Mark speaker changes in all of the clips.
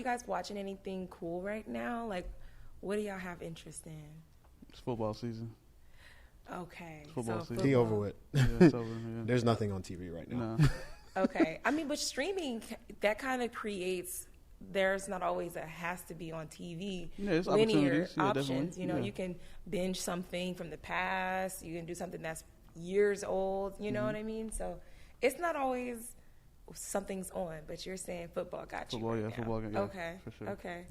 Speaker 1: guys watching anything cool right now? Like, what do y'all have interest in?
Speaker 2: It's football season.
Speaker 1: Okay.
Speaker 2: Football season.
Speaker 3: Be over with.
Speaker 2: Yeah, it's over. Yeah.
Speaker 3: There's nothing on TV right now.
Speaker 2: No.
Speaker 1: Okay. I mean, but streaming, that kind of creates, there's not always a has to be on TV.
Speaker 2: Yeah, it's
Speaker 1: linear
Speaker 2: opportunities. Yeah,
Speaker 1: options.
Speaker 2: definitely.
Speaker 1: You know,
Speaker 2: Yeah.
Speaker 1: you can binge something from the past. You can do something that's years old. You know what I mean? So it's not always something's on, but you're saying football got you.
Speaker 2: Football,
Speaker 1: right
Speaker 2: yeah,
Speaker 1: now.
Speaker 2: football, yeah,
Speaker 1: Okay.
Speaker 2: for sure.
Speaker 1: Okay.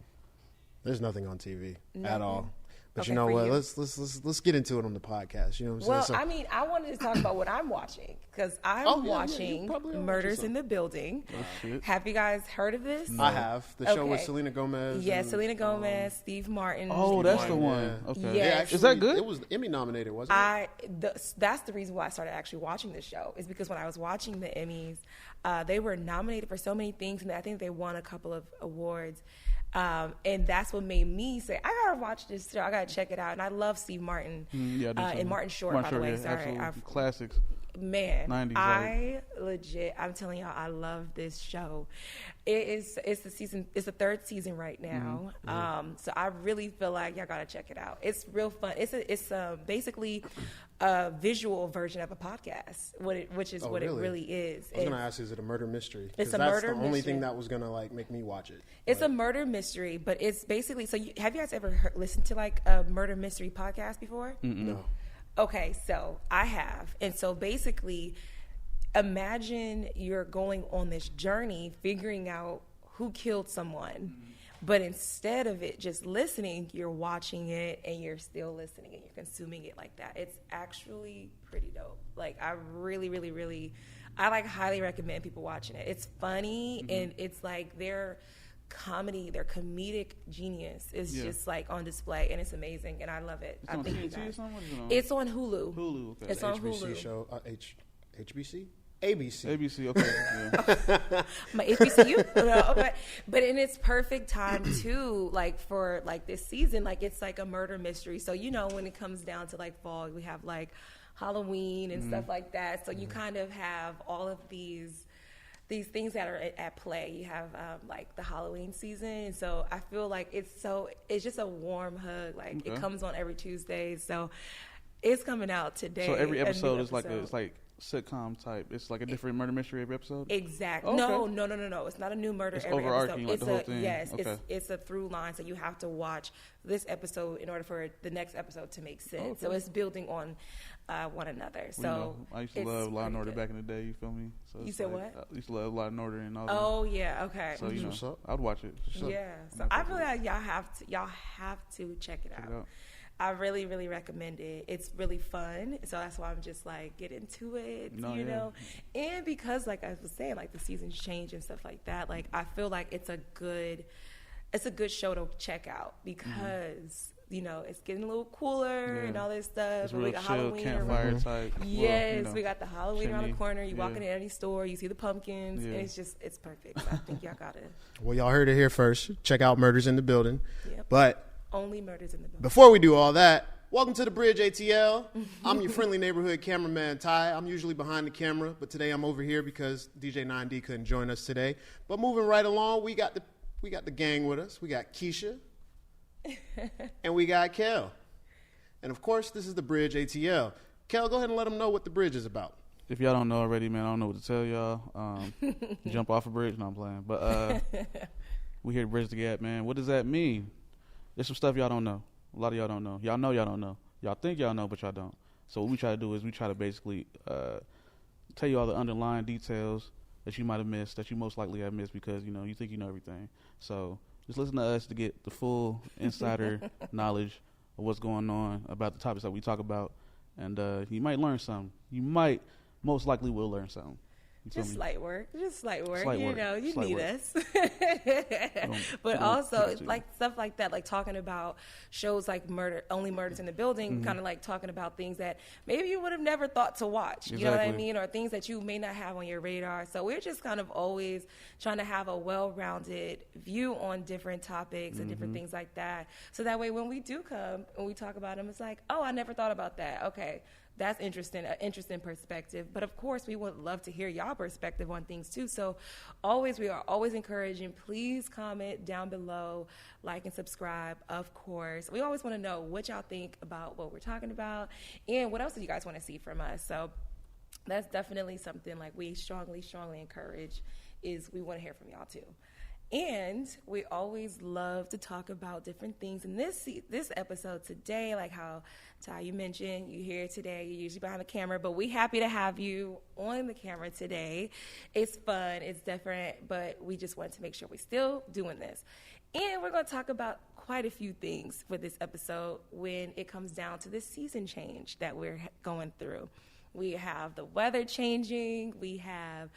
Speaker 3: There's nothing on TV at
Speaker 1: Nothing?
Speaker 3: all. But
Speaker 1: Okay,
Speaker 3: you know
Speaker 1: for
Speaker 3: what?
Speaker 1: you.
Speaker 3: Let's get into it on the podcast. You know what I'm
Speaker 1: Well,
Speaker 3: saying?
Speaker 1: I mean, I wanted to talk about what I'm watching because I'm
Speaker 3: Oh, yeah, you
Speaker 1: watching
Speaker 3: probably are
Speaker 1: Murders
Speaker 3: watching
Speaker 1: in the Building.
Speaker 2: Oh, shit.
Speaker 1: Have you guys heard of this?
Speaker 3: I have the show with
Speaker 1: Okay.
Speaker 3: Selena Gomez.
Speaker 1: Yeah,
Speaker 3: and,
Speaker 1: Selena Gomez, Steve Martin.
Speaker 2: Oh, that's the
Speaker 3: Martin,
Speaker 2: one.
Speaker 3: yeah.
Speaker 2: Okay.
Speaker 1: Yes.
Speaker 2: Is that good?
Speaker 3: It was Emmy nominated, wasn't it?
Speaker 1: That's the reason why I started actually watching the show is because when I was watching the Emmys, they were nominated for so many things, and I think they won a couple of awards. And that's what made me say, I gotta watch this show. I gotta check it out. And I love Steve Martin
Speaker 2: Yeah, I do too.
Speaker 1: and Martin Short, by the way.
Speaker 2: yeah,
Speaker 1: Sorry,
Speaker 2: absolutely. Classics.
Speaker 1: Man,
Speaker 2: 90s,
Speaker 1: I legit, I'm telling y'all, I love this show. It's the third season right now. So I really feel like y'all gotta check it out. It's real fun. It's basically a visual version of a podcast, which is what
Speaker 3: really?
Speaker 1: it really is.
Speaker 3: I was gonna ask, is it a murder mystery? 'Cause
Speaker 1: It's a
Speaker 3: that's
Speaker 1: murder
Speaker 3: the only
Speaker 1: mystery.
Speaker 3: thing that was gonna like make me watch it.
Speaker 1: It's a murder mystery, but it's basically, have you guys ever listened to like a murder mystery podcast before?
Speaker 3: No.
Speaker 1: Okay, so I have. And so basically, imagine you're going on this journey figuring out who killed someone. But instead of it just listening, you're watching it and you're still listening and you're consuming it like that. It's actually pretty dope. Like, I really, really, really, I like highly recommend people watching it. It's funny and it's like their comedic genius is just like on display, and it's amazing, and I love it.
Speaker 2: It's
Speaker 1: I
Speaker 2: on
Speaker 1: think you
Speaker 2: TNT or
Speaker 1: guys.
Speaker 2: something? What is it on?
Speaker 1: It's on Hulu.
Speaker 2: Hulu, okay.
Speaker 1: It's on
Speaker 3: HBC
Speaker 1: Hulu.
Speaker 3: show. HBC? ABC.
Speaker 2: ABC, okay. Yeah.
Speaker 1: My HBCU, but in its perfect time too, like for like this season, like it's like a murder mystery. So you know when it comes down to like fall, we have like Halloween and stuff like that. So you kind of have all of these things that are at play. You have like the Halloween season, and so I feel like it's just a warm hug. Like it comes on every Tuesday, so it's coming out today.
Speaker 2: So every
Speaker 1: a new
Speaker 2: episode is like
Speaker 1: episode.
Speaker 2: it's like sitcom type. It's like a different murder mystery every episode.
Speaker 1: Exactly.
Speaker 2: Okay.
Speaker 1: No. It's not a new murder
Speaker 2: It's
Speaker 1: every
Speaker 2: overarching,
Speaker 1: episode.
Speaker 2: like
Speaker 1: It's
Speaker 2: the whole thing.
Speaker 1: Yes,
Speaker 2: Okay.
Speaker 1: it's a through line. So you have to watch this episode in order for the next episode to make sense. So
Speaker 2: Okay.
Speaker 1: it's building on one another. So
Speaker 2: Well, you know, I used to
Speaker 1: it's
Speaker 2: love Law and
Speaker 1: pretty
Speaker 2: Order
Speaker 1: good.
Speaker 2: back in the day. You feel me? So
Speaker 1: You
Speaker 2: it's
Speaker 1: said
Speaker 2: like,
Speaker 1: what?
Speaker 2: I used to love Law and Order and all that.
Speaker 1: Oh yeah, okay.
Speaker 2: So you know,
Speaker 3: What's up?
Speaker 2: I'd watch it. For sure.
Speaker 1: Yeah. So
Speaker 2: I'm not
Speaker 1: I
Speaker 2: gonna
Speaker 1: feel
Speaker 2: do it.
Speaker 1: like y'all have to check it
Speaker 2: Check
Speaker 1: out.
Speaker 2: it out.
Speaker 1: I really, really recommend it. It's really fun. So that's why I'm just like, get into it,
Speaker 2: No,
Speaker 1: you
Speaker 2: yeah.
Speaker 1: know? And because like I was saying, like the seasons change and stuff like that, like I feel like it's a good show to check out because, you know, it's getting a little cooler
Speaker 2: Yeah.
Speaker 1: and all this stuff.
Speaker 2: It's
Speaker 1: And
Speaker 2: real
Speaker 1: we got
Speaker 2: chill,
Speaker 1: Halloween
Speaker 2: campfire
Speaker 1: around.
Speaker 2: type.
Speaker 1: Yes,
Speaker 2: well, you know,
Speaker 1: we got the Halloween around the
Speaker 2: chimney.
Speaker 1: corner. You walk
Speaker 2: Yeah.
Speaker 1: in any store, you see the pumpkins,
Speaker 2: Yeah.
Speaker 1: and it's perfect. So I think y'all got it.
Speaker 3: Well, y'all heard it here first. Check out Murders in the Building.
Speaker 1: Yep.
Speaker 3: But
Speaker 1: Only Murders in the Building.
Speaker 3: before we do all that, welcome to the Bridge ATL. I'm your friendly neighborhood cameraman, Ty. I'm usually behind the camera, but today I'm over here because DJ 9D couldn't join us today. But moving right along, we got the gang with us. We got Keisha, and we got Kel. And of course, this is the Bridge ATL. Kel, go ahead and let them know what the bridge is about.
Speaker 2: If y'all don't know already, man, I don't know what to tell y'all. Jump off a bridge. No, I'm playing. But we here to bridge the gap, man. What does that mean? There's some stuff y'all don't know. A lot of y'all don't know. Y'all know y'all don't know. Y'all think y'all know, but y'all don't. So what we try to do is we try to basically tell you all the underlying details that you might have missed, that you most likely have missed because, you know, you think you know everything. So just listen to us to get the full insider knowledge of what's going on about the topics that we talk about. And you might learn something. You might, most likely will learn something. You feel
Speaker 1: Just
Speaker 2: me?
Speaker 1: light work. Just light work.
Speaker 2: Slight
Speaker 1: You
Speaker 2: work.
Speaker 1: know, you
Speaker 2: Slight
Speaker 1: need
Speaker 2: work.
Speaker 1: us.
Speaker 2: we
Speaker 1: But
Speaker 2: don't
Speaker 1: also,
Speaker 2: keep it to you.
Speaker 1: like stuff like that, like talking about shows like Only Murders in the Building,
Speaker 2: Mm-hmm.
Speaker 1: kind of like talking about things that maybe you would have never thought to watch. You know what I
Speaker 2: Exactly.
Speaker 1: mean? Or things that you may not have on your radar. So we're just kind of always trying to have a well-rounded view on different topics and
Speaker 2: Mm-hmm.
Speaker 1: different things like that. So that way, when we do come and we talk about them, it's like, oh, I never thought about that. Okay. that's interesting, an interesting perspective. But of course, we would love to hear y'all perspective on things too. So we are always encouraging, please comment down below, like and subscribe, of course. We always want to know what y'all think about what we're talking about and what else do you guys want to see from us. So that's definitely something like we strongly encourage, is we want to hear from y'all too. And we always love to talk about different things. In this episode today, like how Ty, you mentioned, you here today, you're usually behind the camera, but we happy to have you on the camera today. It's fun, it's different, but we just want to make sure we're still doing this. And we're going to talk about quite a few things for this episode when it comes down to this season change that we're going through. We have the weather changing, we have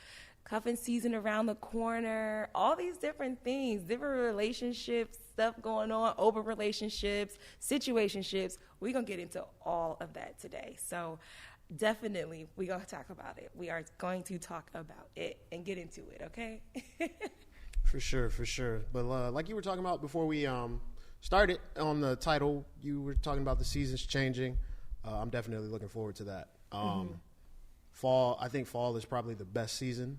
Speaker 1: cuffing season around the corner, all these different things, different relationships, stuff going on, open relationships, situationships. We're going to get into all of that today. So definitely we're going to talk about it. We are going to talk about it and get into it, okay?
Speaker 3: For sure. But like you were talking about before we started on the title, you were talking about the seasons changing. I'm definitely looking forward to that. Fall, I think fall is probably the best season.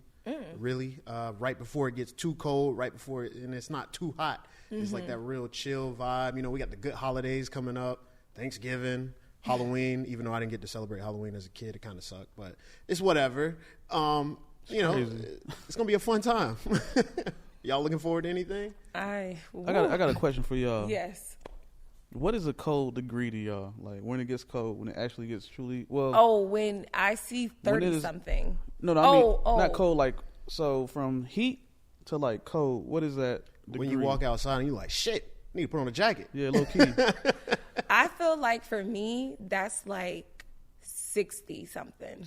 Speaker 3: Really, right before it gets too cold, and it's not too hot. It's like that real chill vibe. You know, we got the good holidays coming up, Thanksgiving, Halloween. Even though I didn't get to celebrate Halloween as a kid, it kind of sucked, but it's whatever. You know, it's gonna be a fun time. Y'all looking forward to anything?
Speaker 2: I got a question for y'all.
Speaker 1: Yes.
Speaker 2: What is a cold degree to y'all? Like when it gets cold, when it actually gets truly
Speaker 1: when I see 30 something.
Speaker 2: No, I mean not cold. Like so, from heat to like cold. What is that degree?
Speaker 3: When you walk outside and you're like, shit, I need to put on a jacket.
Speaker 2: Yeah, low key.
Speaker 1: I feel like for me, that's like 60 something.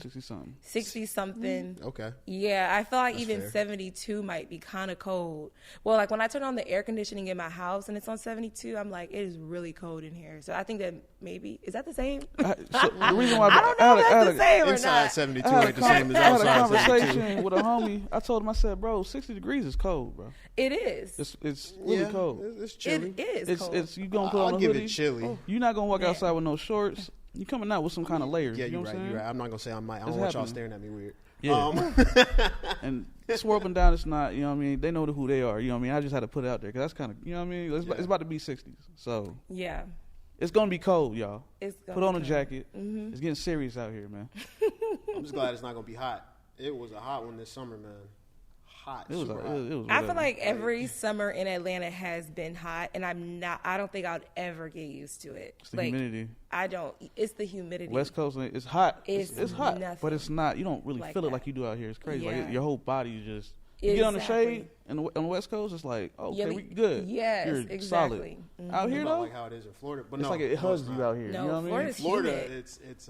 Speaker 1: 60 something.
Speaker 3: Okay.
Speaker 1: Yeah, I feel like
Speaker 3: That's
Speaker 1: even
Speaker 3: fair.
Speaker 1: 72 might be kind of cold. Well, like when I turn on the air conditioning in my house and it's on 72, I'm like, it is really cold in here. So I think that maybe, is that the same?
Speaker 2: The reason why
Speaker 1: I don't know if that's the same or
Speaker 3: Inside
Speaker 1: not.
Speaker 3: 72 ain't the same as
Speaker 2: I had a
Speaker 3: outside 72.
Speaker 2: conversation with a homie. I told him, I said, bro, 60 degrees is cold, bro.
Speaker 1: It is.
Speaker 2: It's really cold.
Speaker 3: It's chilly.
Speaker 1: It is cold.
Speaker 2: It's you gonna put on
Speaker 3: I'll
Speaker 2: a
Speaker 3: give
Speaker 2: hoodie.
Speaker 3: it chilly.
Speaker 2: You're not gonna walk
Speaker 1: Man.
Speaker 2: outside with no shorts. You coming out with some kind of layers.
Speaker 3: Yeah,
Speaker 2: you know
Speaker 3: you're
Speaker 2: what
Speaker 3: right.
Speaker 2: I'm
Speaker 3: You're
Speaker 2: saying?
Speaker 3: right. I'm not gonna say I might. I don't
Speaker 2: It's
Speaker 3: want y'all
Speaker 2: happening.
Speaker 3: staring at me weird.
Speaker 2: Yeah. And swirl up and down, it's not. You know what I mean? They know who they are. You know what I mean? I just had to put it out there because that's kind of. You know what I mean? It's about to be 60s, so
Speaker 1: Yeah.
Speaker 2: it's gonna be cold, y'all.
Speaker 1: It's gonna
Speaker 2: Put on
Speaker 1: be
Speaker 2: a
Speaker 1: cold.
Speaker 2: jacket. It's getting serious out here, man.
Speaker 3: I'm just glad it's not gonna be hot. It was a hot one this summer, man. Hot.
Speaker 2: It was.
Speaker 3: super
Speaker 2: It
Speaker 3: hot.
Speaker 2: was
Speaker 1: I feel
Speaker 2: whatever.
Speaker 1: like every summer in Atlanta has been hot, and I don't think I'd ever get used to it.
Speaker 2: It's the
Speaker 1: like,
Speaker 2: humidity.
Speaker 1: I don't. It's the humidity.
Speaker 2: West Coast, it's hot. It's hot,
Speaker 1: nothing
Speaker 2: but it's not. You don't really
Speaker 1: like
Speaker 2: feel it
Speaker 1: that.
Speaker 2: like you do out here. It's crazy.
Speaker 1: Yeah.
Speaker 2: Like your whole body is just. You get on the
Speaker 1: Exactly.
Speaker 2: shade and on the West Coast, it's like, okay,
Speaker 1: Yeah,
Speaker 2: we good.
Speaker 1: yes,
Speaker 2: You're
Speaker 1: exactly.
Speaker 2: solid. Out
Speaker 3: It's
Speaker 2: here
Speaker 3: about
Speaker 2: though,
Speaker 3: like how it is in Florida, but
Speaker 2: it's
Speaker 3: no,
Speaker 2: like it
Speaker 3: no,
Speaker 2: hugs
Speaker 3: it's
Speaker 2: you
Speaker 3: not.
Speaker 2: out here.
Speaker 1: No,
Speaker 2: you know what I mean?
Speaker 1: Florida's
Speaker 3: Florida,
Speaker 1: humid.
Speaker 3: it's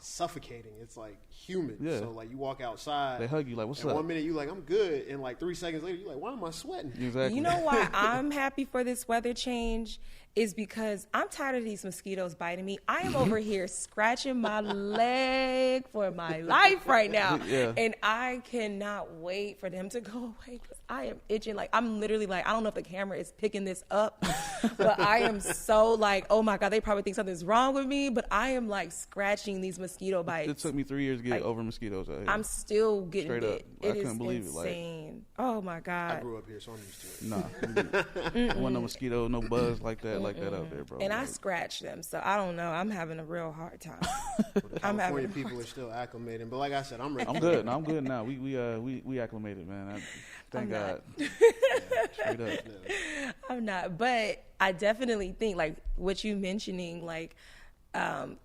Speaker 3: suffocating. It's like humid.
Speaker 2: Yeah.
Speaker 3: So like you walk outside,
Speaker 2: They hug you like, "What's
Speaker 3: and
Speaker 2: up?"
Speaker 3: 1 minute you like I'm good, and like 3 seconds later you like, why am I sweating?
Speaker 2: Exactly.
Speaker 1: You know why I'm happy for this weather change is because I'm tired of these mosquitoes biting me. I am over here scratching my leg for my life right now.
Speaker 2: Yeah.
Speaker 1: And I cannot wait for them to go away because I am itching. Like, I'm literally like, I don't know if the camera is picking this up, but I am so like, oh my God, they probably think something's wrong with me, but I am like scratching these mosquito bites.
Speaker 2: It took me 3 years to get
Speaker 1: Like,
Speaker 2: over mosquitoes out here.
Speaker 1: I'm still getting
Speaker 2: Straight up.
Speaker 1: bit.
Speaker 2: I
Speaker 1: It is
Speaker 2: couldn't believe it, like-
Speaker 1: insane. Oh my
Speaker 3: I
Speaker 1: God.
Speaker 3: grew up here, so I'm used to it.
Speaker 2: Nah, wasn't no mosquito, no buzz like that out there, bro.
Speaker 1: And I
Speaker 2: Like,
Speaker 1: scratch them, so I don't know. I'm having a real hard time. I'm
Speaker 3: California
Speaker 1: having.
Speaker 3: people are still acclimating, but like I said, I'm ready.
Speaker 2: I'm good. No, I'm good now. We acclimated, man. Thank
Speaker 1: I'm
Speaker 2: God.
Speaker 1: not.
Speaker 2: Straight up.
Speaker 1: I'm not, but I definitely think like what you mentioning, like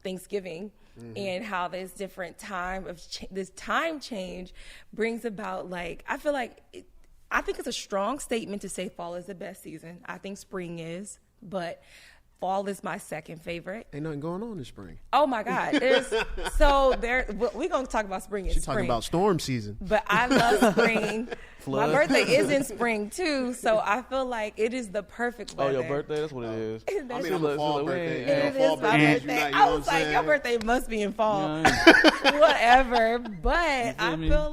Speaker 1: Thanksgiving, and how this different time of this time change brings about. Like I feel like I think it's a strong statement to say fall is the best season. I think spring is, but fall is my second favorite.
Speaker 3: Ain't nothing going on this spring.
Speaker 1: Oh my God! We're gonna talk about spring.
Speaker 3: She's talking about storm season.
Speaker 1: But I love spring.
Speaker 2: Flood.
Speaker 1: My birthday is in spring too, so I feel like it is the perfect
Speaker 2: Oh,
Speaker 1: weather.
Speaker 2: your birthday? That's what it is.
Speaker 3: I mean, I'm a
Speaker 2: Look,
Speaker 3: fall
Speaker 2: look,
Speaker 3: birthday.
Speaker 2: yeah.
Speaker 1: It
Speaker 3: Fall
Speaker 1: is my
Speaker 3: birthdays
Speaker 1: birthday.
Speaker 3: unite, you
Speaker 1: I
Speaker 3: know
Speaker 1: was
Speaker 3: what I'm
Speaker 1: like, your
Speaker 3: saying?
Speaker 1: birthday must be in fall.
Speaker 2: Yeah.
Speaker 1: Whatever. But I
Speaker 2: me?
Speaker 1: feel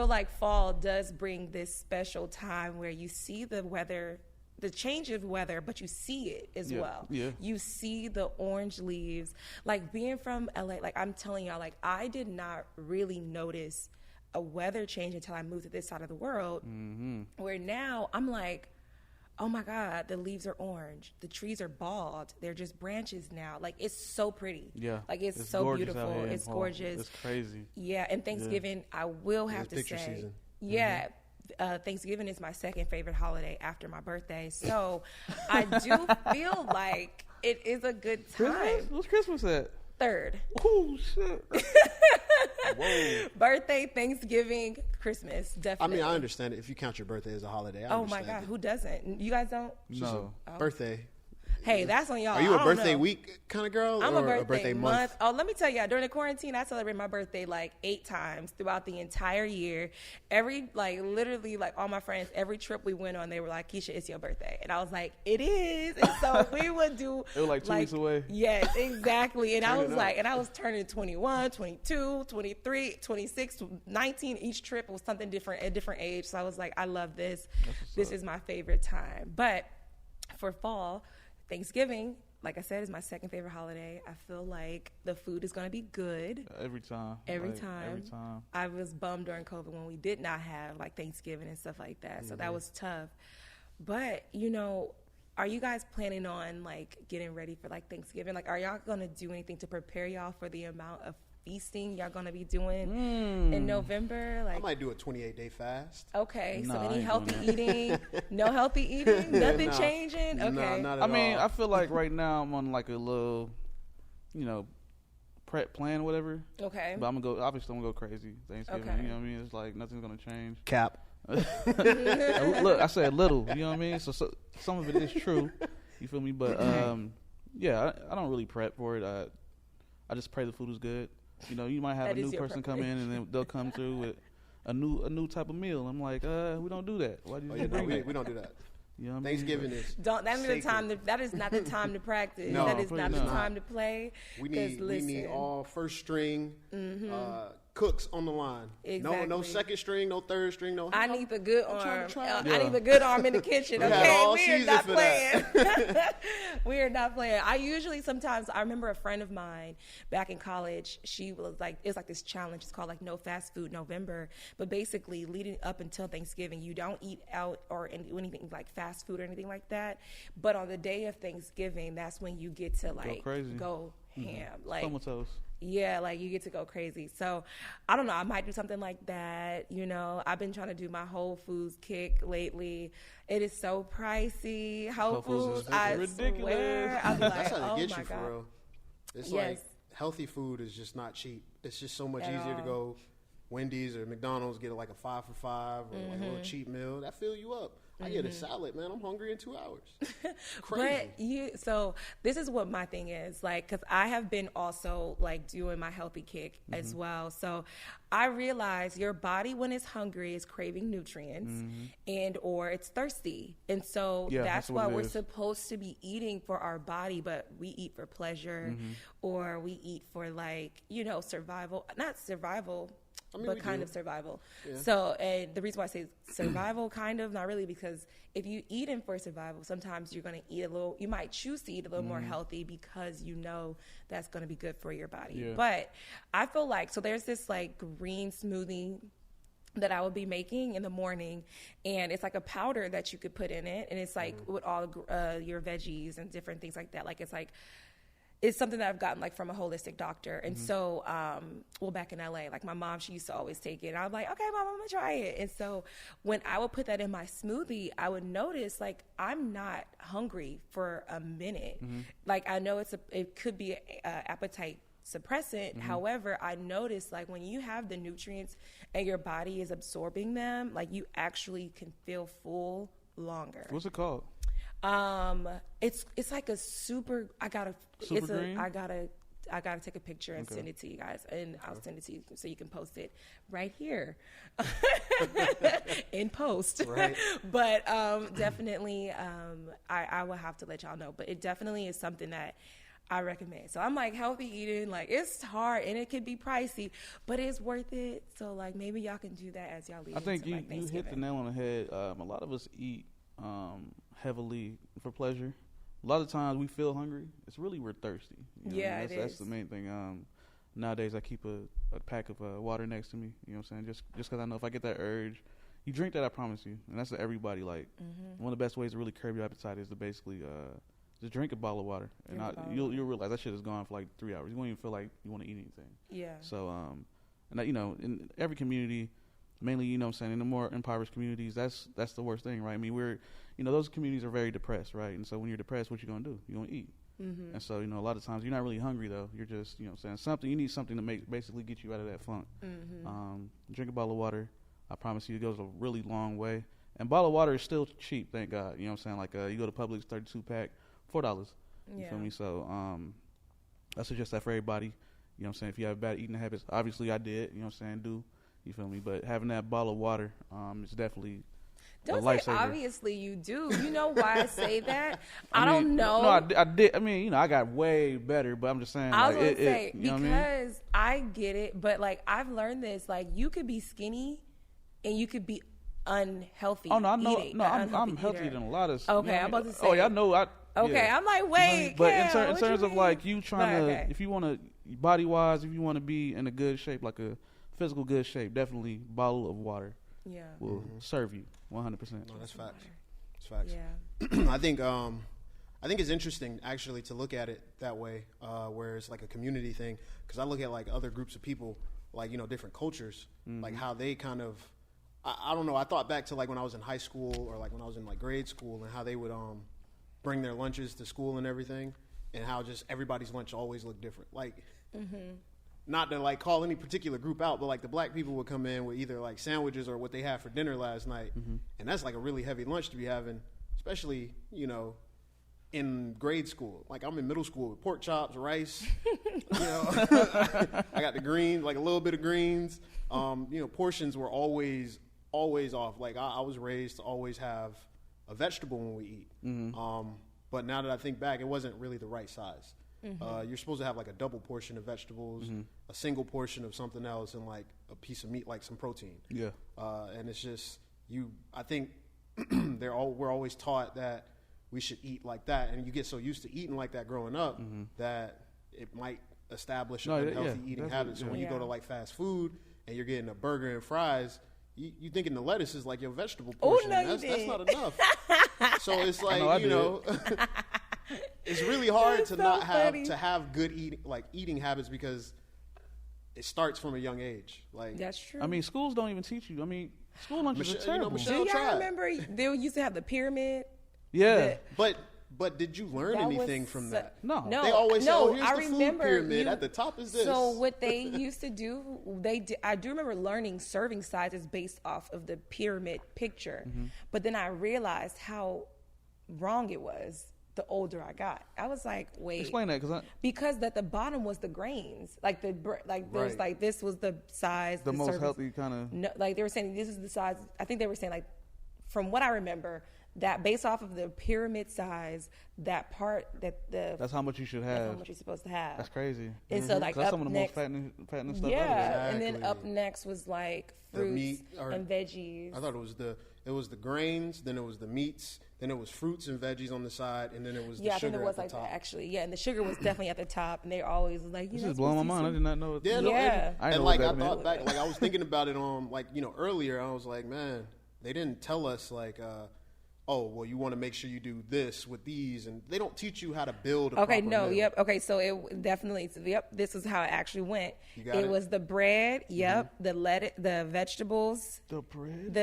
Speaker 1: like fall does bring this special time where you see the weather the change of weather, but you see it as well.
Speaker 2: Yeah.
Speaker 1: You see the orange leaves. Like being from LA, like I'm telling y'all, like I did not really notice a weather change until I moved to this side of the world, where now I'm like, oh my God, the leaves are orange. The trees are bald. They're just branches now. Like it's so pretty.
Speaker 2: Yeah.
Speaker 1: Like it's so beautiful. It's
Speaker 2: Paul.
Speaker 1: gorgeous.
Speaker 2: It's crazy.
Speaker 1: Yeah. And Thanksgiving, I will have to
Speaker 3: picture
Speaker 1: say,
Speaker 3: season.
Speaker 1: yeah. Thanksgiving is my second favorite holiday after my birthday. So I do feel like it is a good time.
Speaker 2: Christmas? What's Christmas at?
Speaker 1: Third.
Speaker 2: Oh, shit.
Speaker 3: Whoa.
Speaker 1: Birthday, Thanksgiving, Christmas,
Speaker 3: I
Speaker 1: definitely.
Speaker 3: mean, I understand it if you count your birthday as a holiday. I
Speaker 1: Oh my
Speaker 3: understand
Speaker 1: God,
Speaker 3: it.
Speaker 1: who doesn't? You guys don't?
Speaker 2: No.
Speaker 3: Birthday.
Speaker 1: Hey, that's on y'all.
Speaker 3: Are you
Speaker 1: I
Speaker 3: a
Speaker 1: don't
Speaker 3: birthday
Speaker 1: know.
Speaker 3: week kind of girl
Speaker 1: I'm
Speaker 3: or
Speaker 1: a birthday
Speaker 3: month?
Speaker 1: Oh, let me tell you, during the quarantine, I celebrate my birthday like 8 times throughout the entire year. Literally, all my friends, every trip we went on, they were like, Keisha, it's your birthday. And I was like, it is. And so we would do.
Speaker 2: It was like 2 weeks away.
Speaker 1: Yes, exactly. And I
Speaker 3: Turn
Speaker 1: was
Speaker 3: it
Speaker 1: like,
Speaker 3: up.
Speaker 1: and I was turning 21, 22, 23, 26, 19. Each trip was something different at different age. So I was like, I love this. This is my favorite time. But for fall, Thanksgiving, like I said, is my second favorite holiday. I feel like the food is going to be good.
Speaker 2: Every time.
Speaker 1: Every
Speaker 2: Like,
Speaker 1: time.
Speaker 2: Every time.
Speaker 1: I was bummed during COVID when we did not have like Thanksgiving and stuff like that. So that was tough. But, are you guys planning on like getting ready for like Thanksgiving? Like, are y'all going to do anything to prepare y'all for the amount of feasting y'all going to be doing in November?
Speaker 3: I
Speaker 1: Like,
Speaker 3: might do a 28-day fast.
Speaker 1: okay, so
Speaker 2: No, I
Speaker 1: any
Speaker 2: ain't
Speaker 1: healthy
Speaker 2: doing
Speaker 1: eating? No healthy eating? Nothing
Speaker 3: Nah.
Speaker 1: changing? Okay.
Speaker 3: No, not at
Speaker 2: I mean,
Speaker 3: all.
Speaker 2: I feel like right now I'm on like a little, prep plan, whatever.
Speaker 1: Okay.
Speaker 2: But I'm gonna go crazy Thanksgiving.
Speaker 1: Okay.
Speaker 2: You know what I mean? It's like nothing's gonna change.
Speaker 3: Cap.
Speaker 2: Look, I said little. You know what I mean? So some of it is true. You feel me? But yeah, I don't really prep for it. I just pray the food is good. You might have
Speaker 1: That
Speaker 2: a
Speaker 1: is
Speaker 2: new
Speaker 1: your
Speaker 2: person come in and then they'll come through with a new type of meal. I'm like, we don't do that. Why do
Speaker 3: Oh,
Speaker 2: you
Speaker 3: yeah, no,
Speaker 2: do
Speaker 3: we
Speaker 2: that?
Speaker 3: don't do that.
Speaker 2: You know what I mean?
Speaker 3: Thanksgiving is
Speaker 1: That is the
Speaker 3: sacred.
Speaker 1: time. That is not the time to practice.
Speaker 3: No,
Speaker 1: that is not the
Speaker 2: please not.
Speaker 1: time to play.
Speaker 3: We
Speaker 1: 'Cause
Speaker 3: need
Speaker 1: listen,
Speaker 3: all first string cooks on the line. No
Speaker 1: Exactly.
Speaker 3: second string, no third string, no.
Speaker 1: I need the good
Speaker 3: I'm trying
Speaker 1: arm.
Speaker 3: to try it.
Speaker 1: I need the good arm in the kitchen.
Speaker 3: We had
Speaker 1: Okay,
Speaker 3: all
Speaker 1: we are
Speaker 3: season
Speaker 1: not
Speaker 3: for
Speaker 1: playing.
Speaker 3: that.
Speaker 1: We are not playing. I remember a friend of mine back in college. She was like, it's like this challenge. It's called like No Fast Food November. But basically, leading up until Thanksgiving, you don't eat out or do anything like fast food or anything like that. But on the day of Thanksgiving, that's when you get to like
Speaker 2: crazy.
Speaker 1: go ham. Like
Speaker 2: Comatose.
Speaker 1: yeah, like you get to go crazy. So I don't know. I might do something like that. I've been trying to do my Whole Foods kick lately. It is so pricey. Whole
Speaker 2: Foods
Speaker 1: Foods,
Speaker 2: is
Speaker 1: I
Speaker 2: ridiculous.
Speaker 1: swear. I'll be like,
Speaker 3: That's how
Speaker 1: oh
Speaker 3: they get
Speaker 1: my
Speaker 3: you for
Speaker 1: God.
Speaker 3: real. It's
Speaker 1: Yes.
Speaker 3: like healthy food is just not cheap. It's just so much
Speaker 1: At
Speaker 3: easier to
Speaker 1: all.
Speaker 3: go Wendy's or McDonald's, get like a 5 for $5 or like a little cheap meal. That fill you up. I get a salad, man. I'm hungry in 2 hours. Crazy.
Speaker 1: So this is what my thing is like, because I have been also like doing my healthy kick as well. So I realize your body when it's hungry is craving nutrients and or it's thirsty, and so
Speaker 2: Yeah,
Speaker 1: that's
Speaker 2: that's what
Speaker 1: why
Speaker 2: it
Speaker 1: we're
Speaker 2: is.
Speaker 1: supposed to be eating for our body, but we eat for pleasure or we eat for like survival, not survival.
Speaker 3: I mean,
Speaker 1: But
Speaker 3: we
Speaker 1: kind
Speaker 3: do.
Speaker 1: of survival.
Speaker 3: Yeah.
Speaker 1: So, and the reason why I say survival, kind of, not really, because if you eat in for survival, sometimes you're going to eat you might choose to eat a little more healthy because that's going to be good for your body.
Speaker 2: Yeah.
Speaker 1: But I feel like, so there's this like green smoothie that I would be making in the morning, and it's like a powder that you could put in it, and it's like with all your veggies and different things like that. Like it's something that I've gotten like from a holistic doctor. And so, back in LA, like my mom, she used to always take it. And I was like, okay, Mom, I'm gonna try it. And so when I would put that in my smoothie, I would notice like I'm not hungry for a minute. Like I know it could be a appetite suppressant. However, I noticed like when you have the nutrients and your body is absorbing them, like you actually can feel full longer.
Speaker 2: What's it called?
Speaker 1: It's like a super.
Speaker 2: Super green?
Speaker 1: I gotta take a picture and send it to you guys, and I'll send it to you so you can post it right here in post.
Speaker 3: Right.
Speaker 1: But definitely, I will have to let y'all know. But it definitely is something that I recommend. So I'm like healthy eating, like it's hard and it can be pricey, but it's worth it. So like maybe y'all can do that as y'all lead.
Speaker 2: I think
Speaker 1: into,
Speaker 2: you
Speaker 1: like,
Speaker 2: hit the
Speaker 1: Thanksgiving.
Speaker 2: nail on the head. A lot of us eat heavily for pleasure. A lot of times we feel hungry. It's really we're thirsty. You know what I mean?
Speaker 1: Yeah,
Speaker 2: That's the main thing. Nowadays I keep a pack of water next to me. You know what I'm saying? Just because I know if I get that urge, you drink that. I promise you, and that's to everybody. Like one of the best ways to really curb your appetite is to basically just drink a bottle of water, and you'll realize that shit is gone for like 3 hours. You won't even feel like you want to eat anything.
Speaker 1: Yeah.
Speaker 2: So and that, in every community, mainly in the more impoverished communities, that's the worst thing, right? I mean, those communities are very depressed, right? And so when you're depressed, what you gonna do? You gonna eat. And so a lot of times you're not really hungry though. You're just you need something to basically get you out of that funk. Drink a bottle of water. I promise you, it goes a really long way. And bottle of water is still cheap, thank God. You know what I'm saying? Like you go to Publix, 32 pack, $4. You feel me? So I suggest that for everybody. You know what I'm saying? If you have bad eating habits, obviously I did. You know what I'm saying? You feel me? But having that bottle of water is definitely
Speaker 1: don't
Speaker 2: a
Speaker 1: say
Speaker 2: lifesaver.
Speaker 1: Obviously you do. You know why I say that? I don't know.
Speaker 2: No, I did. I mean, I got way better, but I'm just saying.
Speaker 1: I was
Speaker 2: like,
Speaker 1: gonna say
Speaker 2: because
Speaker 1: I get it, but like I've learned this. Like you could be skinny, and you could be unhealthy.
Speaker 2: Oh no, I know.
Speaker 1: Eating,
Speaker 2: no, I'm healthier than a lot of.
Speaker 1: Okay, I'm about to say.
Speaker 2: Oh yeah, I know.
Speaker 1: Okay,
Speaker 2: yeah.
Speaker 1: I'm like, wait,
Speaker 2: but
Speaker 1: Cal,
Speaker 2: in terms of
Speaker 1: mean?
Speaker 2: like you trying
Speaker 1: to,
Speaker 2: if you want to body wise, if you want to be in a good shape, like a physical good shape, definitely bottle of water.
Speaker 1: Yeah.
Speaker 2: Will serve you 100%.
Speaker 3: No, that's facts. That's facts.
Speaker 1: Yeah.
Speaker 3: I think it's interesting actually to look at it that way, where it's like a community thing. Because I look at like other groups of people, like different cultures, like how they kind of, I don't know. I thought back to like when I was in high school or like when I was in like grade school and how they would bring their lunches to school and everything, and how just everybody's lunch always looked different. Like. Not to like call any particular group out, but like the black people would come in with either like sandwiches or what they had for dinner last night, and that's like a really heavy lunch to be having, especially in grade school. Like I'm in middle school with pork chops, rice. I got the greens, like a little bit of greens. Portions were always off. Like I was raised to always have a vegetable when we eat. But now that I think back, it wasn't really the right size. You're supposed to have like a double portion of vegetables, a single portion of something else, and like a piece of meat, like some protein. Yeah. And it's just I think we're always taught that we should eat like that, and you get so used to eating like that growing up that it might establish an unhealthy eating habit. So when you go to like fast food and you're getting a burger and fries, you thinking the lettuce is like your vegetable portion. That's not enough. So it's like it's really hard to not have good eating habits because it starts from a young age. Like
Speaker 1: that's true.
Speaker 2: I mean, schools don't even teach you. I mean, school lunches are terrible.
Speaker 1: Do y'all remember they used to have the pyramid?
Speaker 2: Yeah,
Speaker 3: but did you learn anything from that?
Speaker 2: No.
Speaker 3: They always say, "Oh, here's the food pyramid. At the top is this."
Speaker 1: So what they used to do, I do remember learning serving sizes based off of the pyramid picture, but then I realized how wrong it was. The older I got, I was like, "Wait."
Speaker 2: Explain that,
Speaker 1: because at the bottom was the grains, like there's like this was the size,
Speaker 2: the most healthy kind of.
Speaker 1: No, like they were saying this is the size. I think they were saying like, from what I remember, that based off of the pyramid size, that part that's
Speaker 2: how much you should have.
Speaker 1: That's how much you're supposed to have.
Speaker 2: That's crazy.
Speaker 1: And so like
Speaker 2: that's
Speaker 1: up
Speaker 2: some of the
Speaker 1: next,
Speaker 2: most fattening stuff.
Speaker 1: Yeah, and then up next was like fruits and veggies.
Speaker 3: I thought it was the grains, then it was the meats, then it was fruits and veggies on the side, and then it was the sugar
Speaker 1: I think it was
Speaker 3: at
Speaker 1: like
Speaker 3: the top.
Speaker 1: Actually, and the sugar was definitely at the top, and they always like,
Speaker 2: this is blowing my mind. I did not know.
Speaker 3: And like I thought back, like I was thinking about it earlier. I was like, man, they didn't tell us like, oh, well, you want to make sure you do this with these, and they don't teach you how to build a proper meal.
Speaker 1: Okay, so it definitely, this is how it actually went. It was the bread, the lettuce, the vegetables.
Speaker 2: The bread?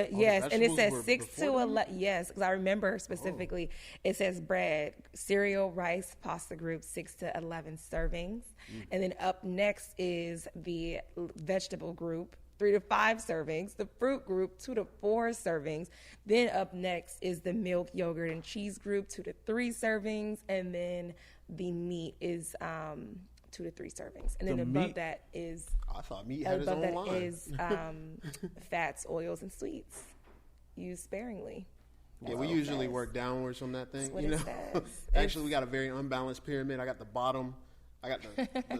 Speaker 1: And it says 6 to 11, yes, because I remember specifically, it says bread, cereal, rice, pasta group, 6 to 11 servings. And then up next is the vegetable group, 3 to 5 servings, the fruit group, 2 to 4 servings. Then up next is the milk, yogurt, and cheese group, 2 to 3 servings. And then the meat is 2 to 3 servings. And then above that is...
Speaker 3: I thought meat had its own line.
Speaker 1: Above that is fats, oils, and sweets. Used sparingly.
Speaker 3: Yeah, we usually work downwards from that thing.
Speaker 1: That's what it says.
Speaker 3: Actually, we got a very unbalanced pyramid. I got the bottom I got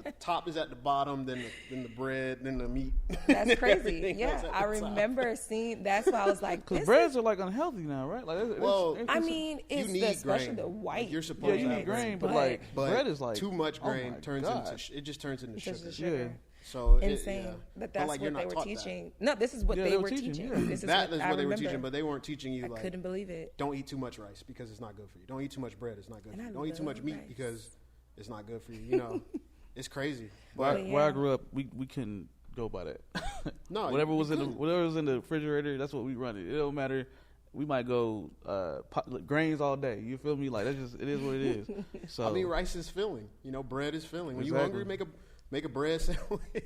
Speaker 3: the top is at the bottom, then the bread, then the meat.
Speaker 1: That's crazy.
Speaker 3: Everything
Speaker 1: Yeah,
Speaker 3: else at
Speaker 1: I
Speaker 3: the top.
Speaker 1: remember seeing. That's why I was like,
Speaker 2: Because
Speaker 1: this
Speaker 2: breads
Speaker 1: is,
Speaker 2: are like unhealthy now, right? Like,
Speaker 3: Well,
Speaker 1: I mean, it's
Speaker 3: need
Speaker 1: the, especially
Speaker 3: grain.
Speaker 1: the white.
Speaker 3: Like, you're
Speaker 2: yeah,
Speaker 3: supposed
Speaker 2: you
Speaker 3: to
Speaker 2: need
Speaker 3: have
Speaker 2: grain, but
Speaker 1: but-
Speaker 2: like
Speaker 3: But
Speaker 2: bread is like
Speaker 3: too much
Speaker 2: oh
Speaker 3: grain
Speaker 2: my
Speaker 3: turns
Speaker 2: God.
Speaker 3: into it just turns into
Speaker 1: Because
Speaker 3: sugar.
Speaker 1: of sugar.
Speaker 2: Yeah.
Speaker 3: So
Speaker 1: Insane.
Speaker 3: yeah.
Speaker 1: But that's
Speaker 3: like,
Speaker 1: what
Speaker 3: you're
Speaker 1: they
Speaker 3: not
Speaker 1: were
Speaker 3: taught that.
Speaker 1: teaching. No, this is what
Speaker 2: Yeah,
Speaker 1: they were teaching.
Speaker 2: yeah.
Speaker 1: This is
Speaker 3: That
Speaker 1: what
Speaker 3: is
Speaker 1: I
Speaker 3: what they were
Speaker 1: remember.
Speaker 3: teaching, but they weren't teaching you
Speaker 1: I
Speaker 3: like
Speaker 1: couldn't believe it.
Speaker 3: don't eat too much rice because it's not good for you. Don't eat too much bread; it's not good
Speaker 1: And
Speaker 3: for you.
Speaker 1: I
Speaker 3: Don't eat too much
Speaker 1: love
Speaker 3: meat
Speaker 1: rice.
Speaker 3: because it's not good for you. You know, it's crazy.
Speaker 2: Where,
Speaker 3: But
Speaker 1: But
Speaker 2: where I
Speaker 1: yeah.
Speaker 2: grew up, we couldn't go by that.
Speaker 3: no,
Speaker 2: whatever
Speaker 3: you
Speaker 2: was in the
Speaker 3: couldn't.
Speaker 2: whatever was in the refrigerator, that's what we run it. It don't matter. We might go grains all day. You feel me? Like that's just it is what it is. So
Speaker 3: I mean, rice is filling. You know, bread is filling. When you
Speaker 2: Exactly.
Speaker 3: hungry, make a bread sandwich.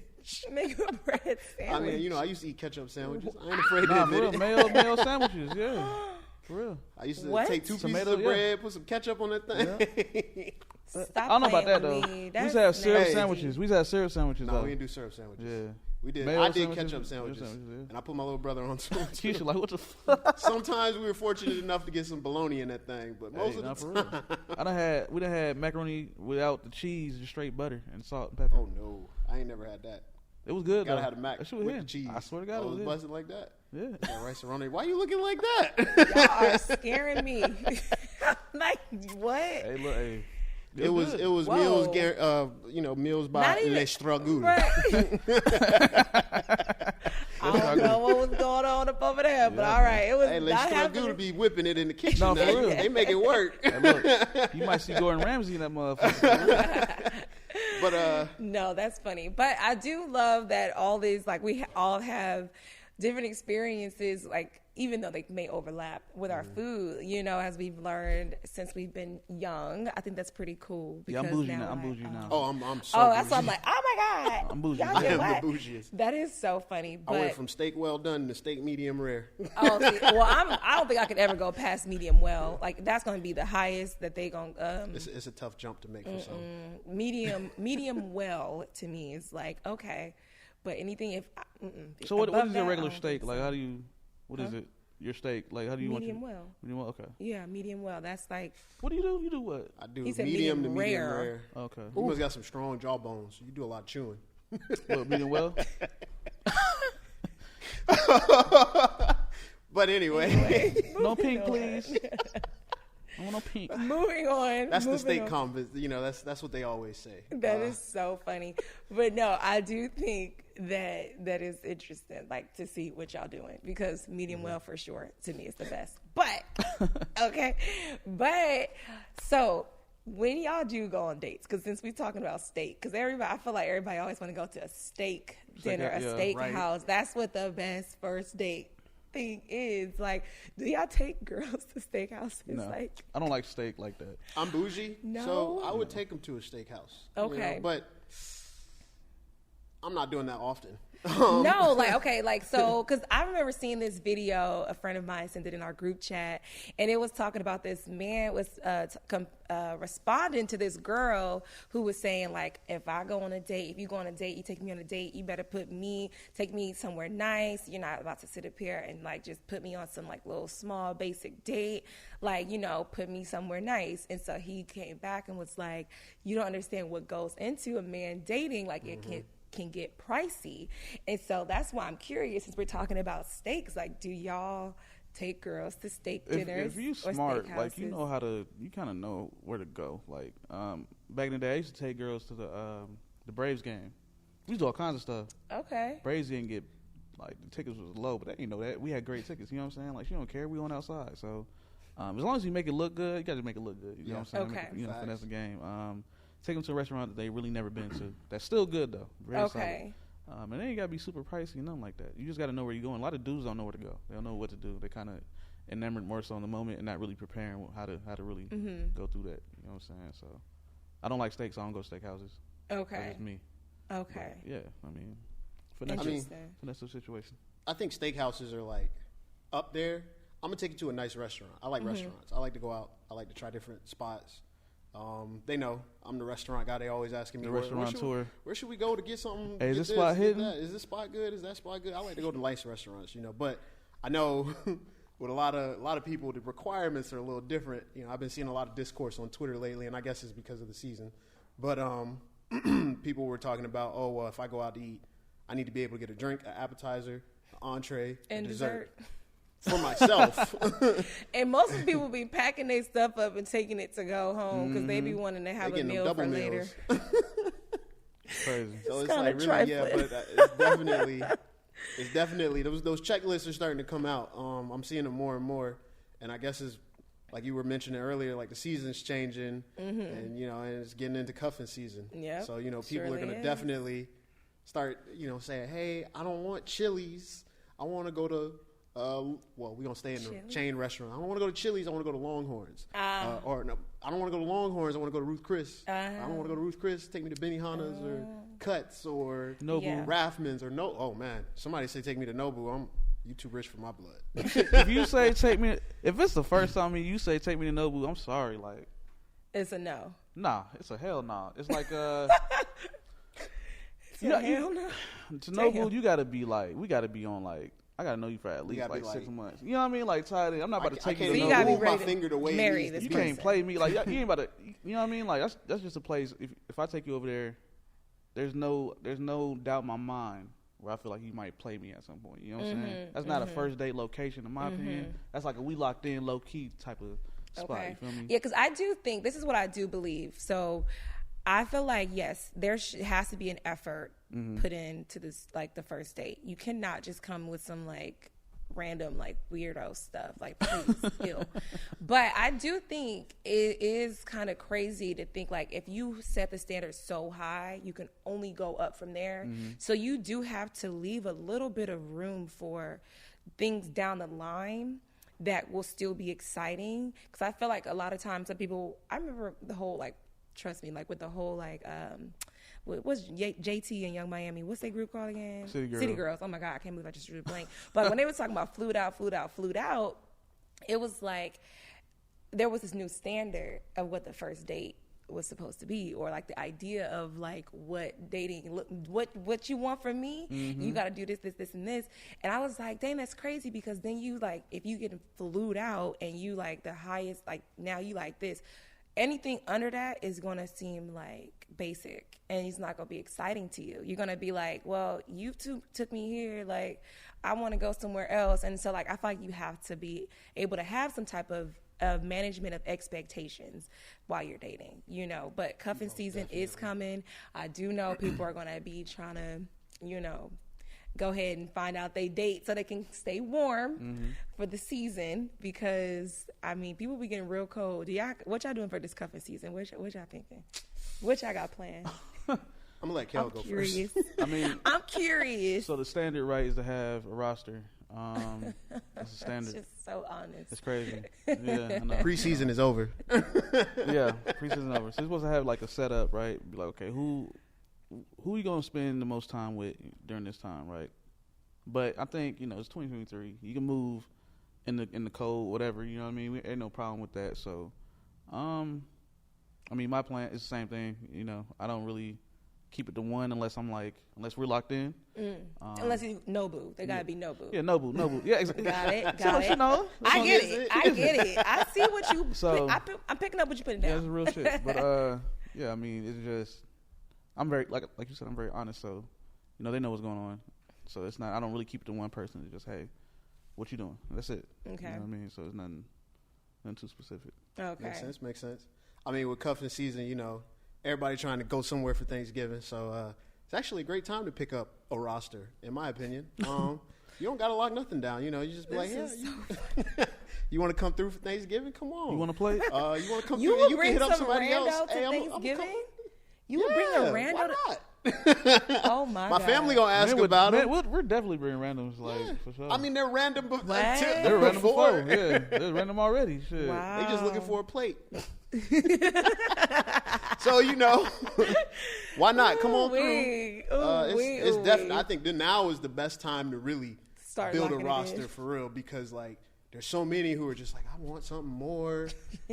Speaker 1: Make a bread sandwich.
Speaker 3: I mean, you know, I used to eat ketchup sandwiches. I ain't afraid to
Speaker 2: nah,
Speaker 3: admit
Speaker 2: for real,
Speaker 3: it.
Speaker 2: mayo sandwiches, yeah, for real.
Speaker 3: I used to
Speaker 1: What?
Speaker 3: take 2 pieces
Speaker 2: Tomato,
Speaker 3: of
Speaker 2: yeah.
Speaker 3: bread, put some ketchup on that thing.
Speaker 1: Stop
Speaker 2: I don't know about that
Speaker 1: playing
Speaker 2: though.
Speaker 1: with me.
Speaker 2: We
Speaker 1: That's
Speaker 2: used to have syrup
Speaker 1: nasty.
Speaker 2: sandwiches. We used to have syrup sandwiches
Speaker 3: No,
Speaker 2: though.
Speaker 3: we didn't do syrup sandwiches.
Speaker 2: Yeah.
Speaker 3: We did.
Speaker 2: Mayo
Speaker 3: I did
Speaker 2: sandwiches,
Speaker 3: ketchup
Speaker 2: syrup
Speaker 3: sandwiches,
Speaker 2: sandwiches, yeah.
Speaker 3: and I put my little brother on some.
Speaker 2: Keisha like, what the fuck?
Speaker 3: Sometimes we were fortunate enough to get some bologna in that thing, but most
Speaker 2: Hey,
Speaker 3: of
Speaker 2: nah,
Speaker 3: the
Speaker 2: for
Speaker 3: time,
Speaker 2: real. We done had macaroni without the cheese, just straight butter and salt and pepper.
Speaker 3: oh no, I ain't never had that.
Speaker 2: It was good
Speaker 3: Gotta
Speaker 2: though.
Speaker 3: have the mac
Speaker 2: That
Speaker 3: with
Speaker 2: shit was
Speaker 3: the
Speaker 2: hitting.
Speaker 3: cheese.
Speaker 2: I swear to God,
Speaker 3: I
Speaker 2: it
Speaker 3: was
Speaker 2: was
Speaker 3: busted like that.
Speaker 2: Yeah.
Speaker 3: Got rice around it. Why you looking like that?
Speaker 1: Y'all are scaring me. I'm like, what?
Speaker 2: Hey, look, hey.
Speaker 3: It was
Speaker 1: Whoa.
Speaker 3: meals, meals by
Speaker 1: Not even-
Speaker 3: Les Stragoules.
Speaker 1: Right. I don't know what was going on up over there, but all right, it was
Speaker 3: Hey, Les
Speaker 1: not
Speaker 3: Stragoules
Speaker 1: happening.
Speaker 3: be whipping it in the kitchen.
Speaker 2: No,
Speaker 3: now.
Speaker 2: for real.
Speaker 3: They make it work.
Speaker 2: Hey, look, you might see Gordon Ramsay in that motherfucker.
Speaker 3: But
Speaker 1: No, that's funny. But I do love that all these, like, we all have different experiences, like, even though they may overlap with our food, you know, as we've learned since we've been young. I think that's pretty cool.
Speaker 2: Yeah, I'm
Speaker 1: because
Speaker 2: bougie
Speaker 1: now,
Speaker 2: now. I'm
Speaker 1: like,
Speaker 2: bougie now.
Speaker 3: oh, I'm so.
Speaker 1: Oh, that's why I'm
Speaker 3: bougie.
Speaker 1: like, oh my God.
Speaker 2: I'm bougie.
Speaker 1: Y'all
Speaker 3: I
Speaker 1: get
Speaker 3: am
Speaker 1: what?
Speaker 3: the bougiest.
Speaker 1: That is so funny.
Speaker 3: I went
Speaker 1: But
Speaker 3: from steak well done to steak medium rare.
Speaker 1: oh, see, well, I don't think I could ever go past medium well. Like, that's going to be the highest that they going to
Speaker 3: It's a tough jump to make for some.
Speaker 1: medium well to me is like, okay. But anything if
Speaker 2: So what
Speaker 1: above
Speaker 2: is your
Speaker 1: that,
Speaker 2: regular
Speaker 1: I don't
Speaker 2: steak?
Speaker 1: think
Speaker 2: Like,
Speaker 1: so.
Speaker 2: how do you? What is it? Your steak? Like, how do you
Speaker 1: Medium
Speaker 2: want your
Speaker 1: well.
Speaker 2: medium well? Okay.
Speaker 1: Yeah, medium well. That's like
Speaker 2: What do you do? You do what?
Speaker 3: I do
Speaker 1: He said
Speaker 3: medium to
Speaker 1: medium
Speaker 3: medium
Speaker 1: rare.
Speaker 3: rare.
Speaker 2: Okay.
Speaker 3: You must got some strong jawbones. You do a lot of chewing.
Speaker 2: What, medium well?
Speaker 3: But anyway,
Speaker 2: No pink, please. I want no pink.
Speaker 1: moving on.
Speaker 3: that's the
Speaker 1: moving
Speaker 3: steak
Speaker 1: on.
Speaker 3: convent. You know, that's what they always say.
Speaker 1: That is so funny. But no, I do think that is interesting, like to see what y'all doing because medium well for sure to me is the best. But okay, but so when y'all do go on dates, because since we're talking about steak, because I feel like everybody always want to go to a steak dinner, a
Speaker 2: yeah,
Speaker 1: steak
Speaker 3: right.
Speaker 1: house. That's what the best first date thing is. Like, do y'all take girls to steakhouses?
Speaker 2: No,
Speaker 1: Like,
Speaker 2: I don't like steak like that.
Speaker 3: I'm bougie,
Speaker 1: No?
Speaker 3: so I would take them to a steakhouse.
Speaker 1: Okay.
Speaker 3: but I'm not doing that often.
Speaker 1: no, like, okay, like, so, because I remember seeing this video, a friend of mine sent it in our group chat, and it was talking about this man was responding to this girl who was saying, like, if I go on a date, if you go on a date, you take me on a date, you better take me somewhere nice. You're not about to sit up here and, like, just put me on some, like, little small basic date. Like, you know, put me somewhere nice. And so he came back and was like, you don't understand what goes into a man dating. Like, it can get pricey. And so that's why I'm curious, since we're talking about steaks, like, do y'all take girls to steak dinners
Speaker 2: If you
Speaker 1: or
Speaker 2: smart, like you
Speaker 1: steakhouses?
Speaker 2: know how to, you kind of know where to go. Like back in the day, I used to take girls to the Braves game. We used to do all kinds of stuff.
Speaker 1: Okay.
Speaker 2: Braves didn't get like the tickets was low, but they didn't know that. We had great tickets. You know what I'm saying? Like she don't care. We on outside. So as long as you make it look good, you got to make it look good. You know what I'm saying?
Speaker 1: Okay.
Speaker 2: Make it, you know,
Speaker 3: Facts.
Speaker 2: finesse the game. Take them to a restaurant that they really never been to. That's still good though. Very
Speaker 1: Okay.
Speaker 2: solid. And they ain't gotta be super pricey, nothing like that. You just gotta know where you're going. A lot of dudes don't know where to go. They don't know what to do. They kind of enamored more so in the moment and not really preparing how to really go through that. You know what I'm saying? So I don't like steaks. So I don't go to steakhouses. That's
Speaker 1: Okay.
Speaker 2: just me.
Speaker 1: Okay.
Speaker 2: But, yeah, I mean, finesse,
Speaker 1: Interesting.
Speaker 2: finesse the situation.
Speaker 3: I think steakhouses are like up there. I'm gonna take you to a nice restaurant. I like restaurants. I like to go out. I like to try different spots. They know I'm the restaurant guy. They always asking me,
Speaker 2: The
Speaker 3: where
Speaker 2: restaurateur.
Speaker 3: should we go to get something?
Speaker 2: Hey, is
Speaker 3: get
Speaker 2: this spot
Speaker 3: get
Speaker 2: hidden?
Speaker 3: that? Is this spot good? Is that spot good? I like to go to nice restaurants, you know. But I know with a lot of people, the requirements are a little different. You know, I've been seeing a lot of discourse on Twitter lately, and I guess it's because of the season. But people were talking about, oh, well, if I go out to eat, I need to be able to get a drink, an appetizer, an entree,
Speaker 1: And
Speaker 3: a dessert.
Speaker 1: dessert.
Speaker 3: For myself.
Speaker 1: And most of the people be packing their stuff up and taking it to go home because they be wanting to have
Speaker 3: They
Speaker 1: a
Speaker 3: getting them
Speaker 1: meal
Speaker 3: double
Speaker 1: for
Speaker 3: meals.
Speaker 1: later.
Speaker 2: Crazy.
Speaker 3: So it's
Speaker 1: kinda
Speaker 3: like really,
Speaker 1: trifling.
Speaker 3: but it's definitely those checklists are starting to come out. I'm seeing them more and more, and I guess it's like you were mentioning earlier, like the season's changing, and and it's getting into cuffing season.
Speaker 1: Yep,
Speaker 3: So people are
Speaker 1: surely
Speaker 3: going to
Speaker 1: is.
Speaker 3: definitely start saying, hey, I don't want Chili's. I want to go to we're gonna stay in the
Speaker 1: Chili's?
Speaker 3: chain restaurant. I don't want to go to Chili's. I want to go to Longhorns. Or no, I don't want to go to Longhorns. I want to go to Ruth Chris. I don't want to go to Ruth Chris. Take me to Benihana's or Cuts or
Speaker 2: Nobu.
Speaker 1: Yeah.
Speaker 3: Raffman's or no. Oh man, somebody say take me to Nobu. You too rich for my blood.
Speaker 2: If you say take me, if it's the first time you say take me to Nobu, I'm sorry. Like,
Speaker 1: It's a no.
Speaker 2: nah, it's a hell nah. It's like
Speaker 1: Hell no.
Speaker 2: to
Speaker 1: Damn.
Speaker 2: Nobu, you gotta be like, we gotta be on like, I gotta know you for at least
Speaker 3: gotta
Speaker 2: like
Speaker 3: be
Speaker 2: 6
Speaker 3: like-
Speaker 2: months. You know what I mean? Like tied in. I'm not about to take
Speaker 3: I
Speaker 2: you
Speaker 3: can't
Speaker 2: to
Speaker 1: So you
Speaker 2: Nobu.
Speaker 1: gotta be
Speaker 3: move my
Speaker 1: ready to
Speaker 3: finger the way it
Speaker 1: marry
Speaker 3: needs to
Speaker 1: this
Speaker 2: You
Speaker 3: be.
Speaker 1: person.
Speaker 2: can't play me like you ain't about to. You know what I mean? Like that's just a place. If I take you over there, there's no doubt in my mind where I feel like you might play me at some point. You know what I'm saying? That's not a first date location in my opinion. That's like a we locked in low key type of spot.
Speaker 1: Okay.
Speaker 2: You feel me?
Speaker 1: Yeah, because I do think this is what I do believe. So I feel like yes, there has to be an effort put into this, like the first date. You cannot just come with some like random like weirdo stuff. Like please, ew. But I do think it is kind of crazy to think like if you set the standard so high, you can only go up from there. So you do have to leave a little bit of room for things down the line that will still be exciting. Because I feel like a lot of times some people, I remember the whole like, trust me, like with the whole like, what's JT and Young Miami? What's their group called again?
Speaker 2: City Girls.
Speaker 1: City Girls. Oh my God, I can't believe I just drew a blank. But when they were talking about flued out, it was like there was this new standard of what the first date was supposed to be, or like the idea of like what dating, what you want from me. You got to do this, and this. And I was like, dang, that's crazy, because then you like, if you get flued out and you like the highest, like now you like this, anything under that is going to seem like basic and it's not going to be exciting to you. You're going to be like, well, you two took me here. Like, I want to go somewhere else. And so like, I feel like you have to be able to have some type of management of expectations while you're dating, but cuffing season is coming. I do know people are going to be trying to, go ahead and find out they date so they can stay warm for the season, because I mean, people be getting real cold. What y'all doing for this cuffing season? What y'all thinking? What y'all got planned?
Speaker 3: I'm gonna let Kel go
Speaker 1: Curious.
Speaker 3: first.
Speaker 2: I mean,
Speaker 1: I'm curious.
Speaker 2: so the standard, right, is to have a roster. That's the standard.
Speaker 1: It's just so honest.
Speaker 2: It's crazy. Yeah, I know.
Speaker 3: Preseason is over.
Speaker 2: Yeah, preseason over. So you're supposed to have like a setup, right? Be like, okay, who you gonna spend the most time with during this time, right? But I think it's 2023. You can move in the cold, whatever. You know what I mean? Ain't no problem with that. So, I mean, my plan is the same thing. I don't really keep it to one unless we're locked in.
Speaker 1: Unless you Nobu, they gotta be Nobu.
Speaker 2: Yeah, Nobu. Yeah, exactly.
Speaker 1: Got it.
Speaker 2: So,
Speaker 1: Got it. I get it. I see what you.
Speaker 2: So-
Speaker 1: I'm picking up what you putting
Speaker 2: Yeah,
Speaker 1: down.
Speaker 2: it's real shit. But yeah, I mean, it's just I'm very like you said, I'm very honest. So they know what's going on. So it's not. I don't really keep it to one person. It's just, hey, what you doing? That's it.
Speaker 1: Okay.
Speaker 2: You know what I mean? So it's nothing too specific.
Speaker 1: Okay.
Speaker 3: Makes sense. I mean, with cuffing season, everybody trying to go somewhere for Thanksgiving. So it's actually a great time to pick up a roster, in my opinion. You don't got to lock nothing down. You just be like, yeah, you want to come through for Thanksgiving? Come on.
Speaker 2: You want to play?
Speaker 3: You want to come
Speaker 1: You
Speaker 3: through?
Speaker 1: would
Speaker 3: You can
Speaker 1: bring
Speaker 3: hit up
Speaker 1: some
Speaker 3: somebody else.
Speaker 1: rando to
Speaker 3: Hey, I'm
Speaker 1: Thanksgiving? You would bring a rando
Speaker 3: Why
Speaker 1: to.
Speaker 3: not?
Speaker 1: Oh my God.
Speaker 3: My family gonna ask
Speaker 2: Man,
Speaker 3: about them.
Speaker 2: we're definitely bringing randoms, for sure.
Speaker 3: I mean, they're random.
Speaker 1: What?
Speaker 2: they're random before. Yeah, they're random already. Shit.
Speaker 1: Wow.
Speaker 3: They just looking for a plate. So why not? Come on through. It's definitely. I think that now is the best time to really
Speaker 1: Start
Speaker 3: build a
Speaker 1: locking it
Speaker 3: roster
Speaker 1: in.
Speaker 3: for real, because there's so many who are just like, I want something more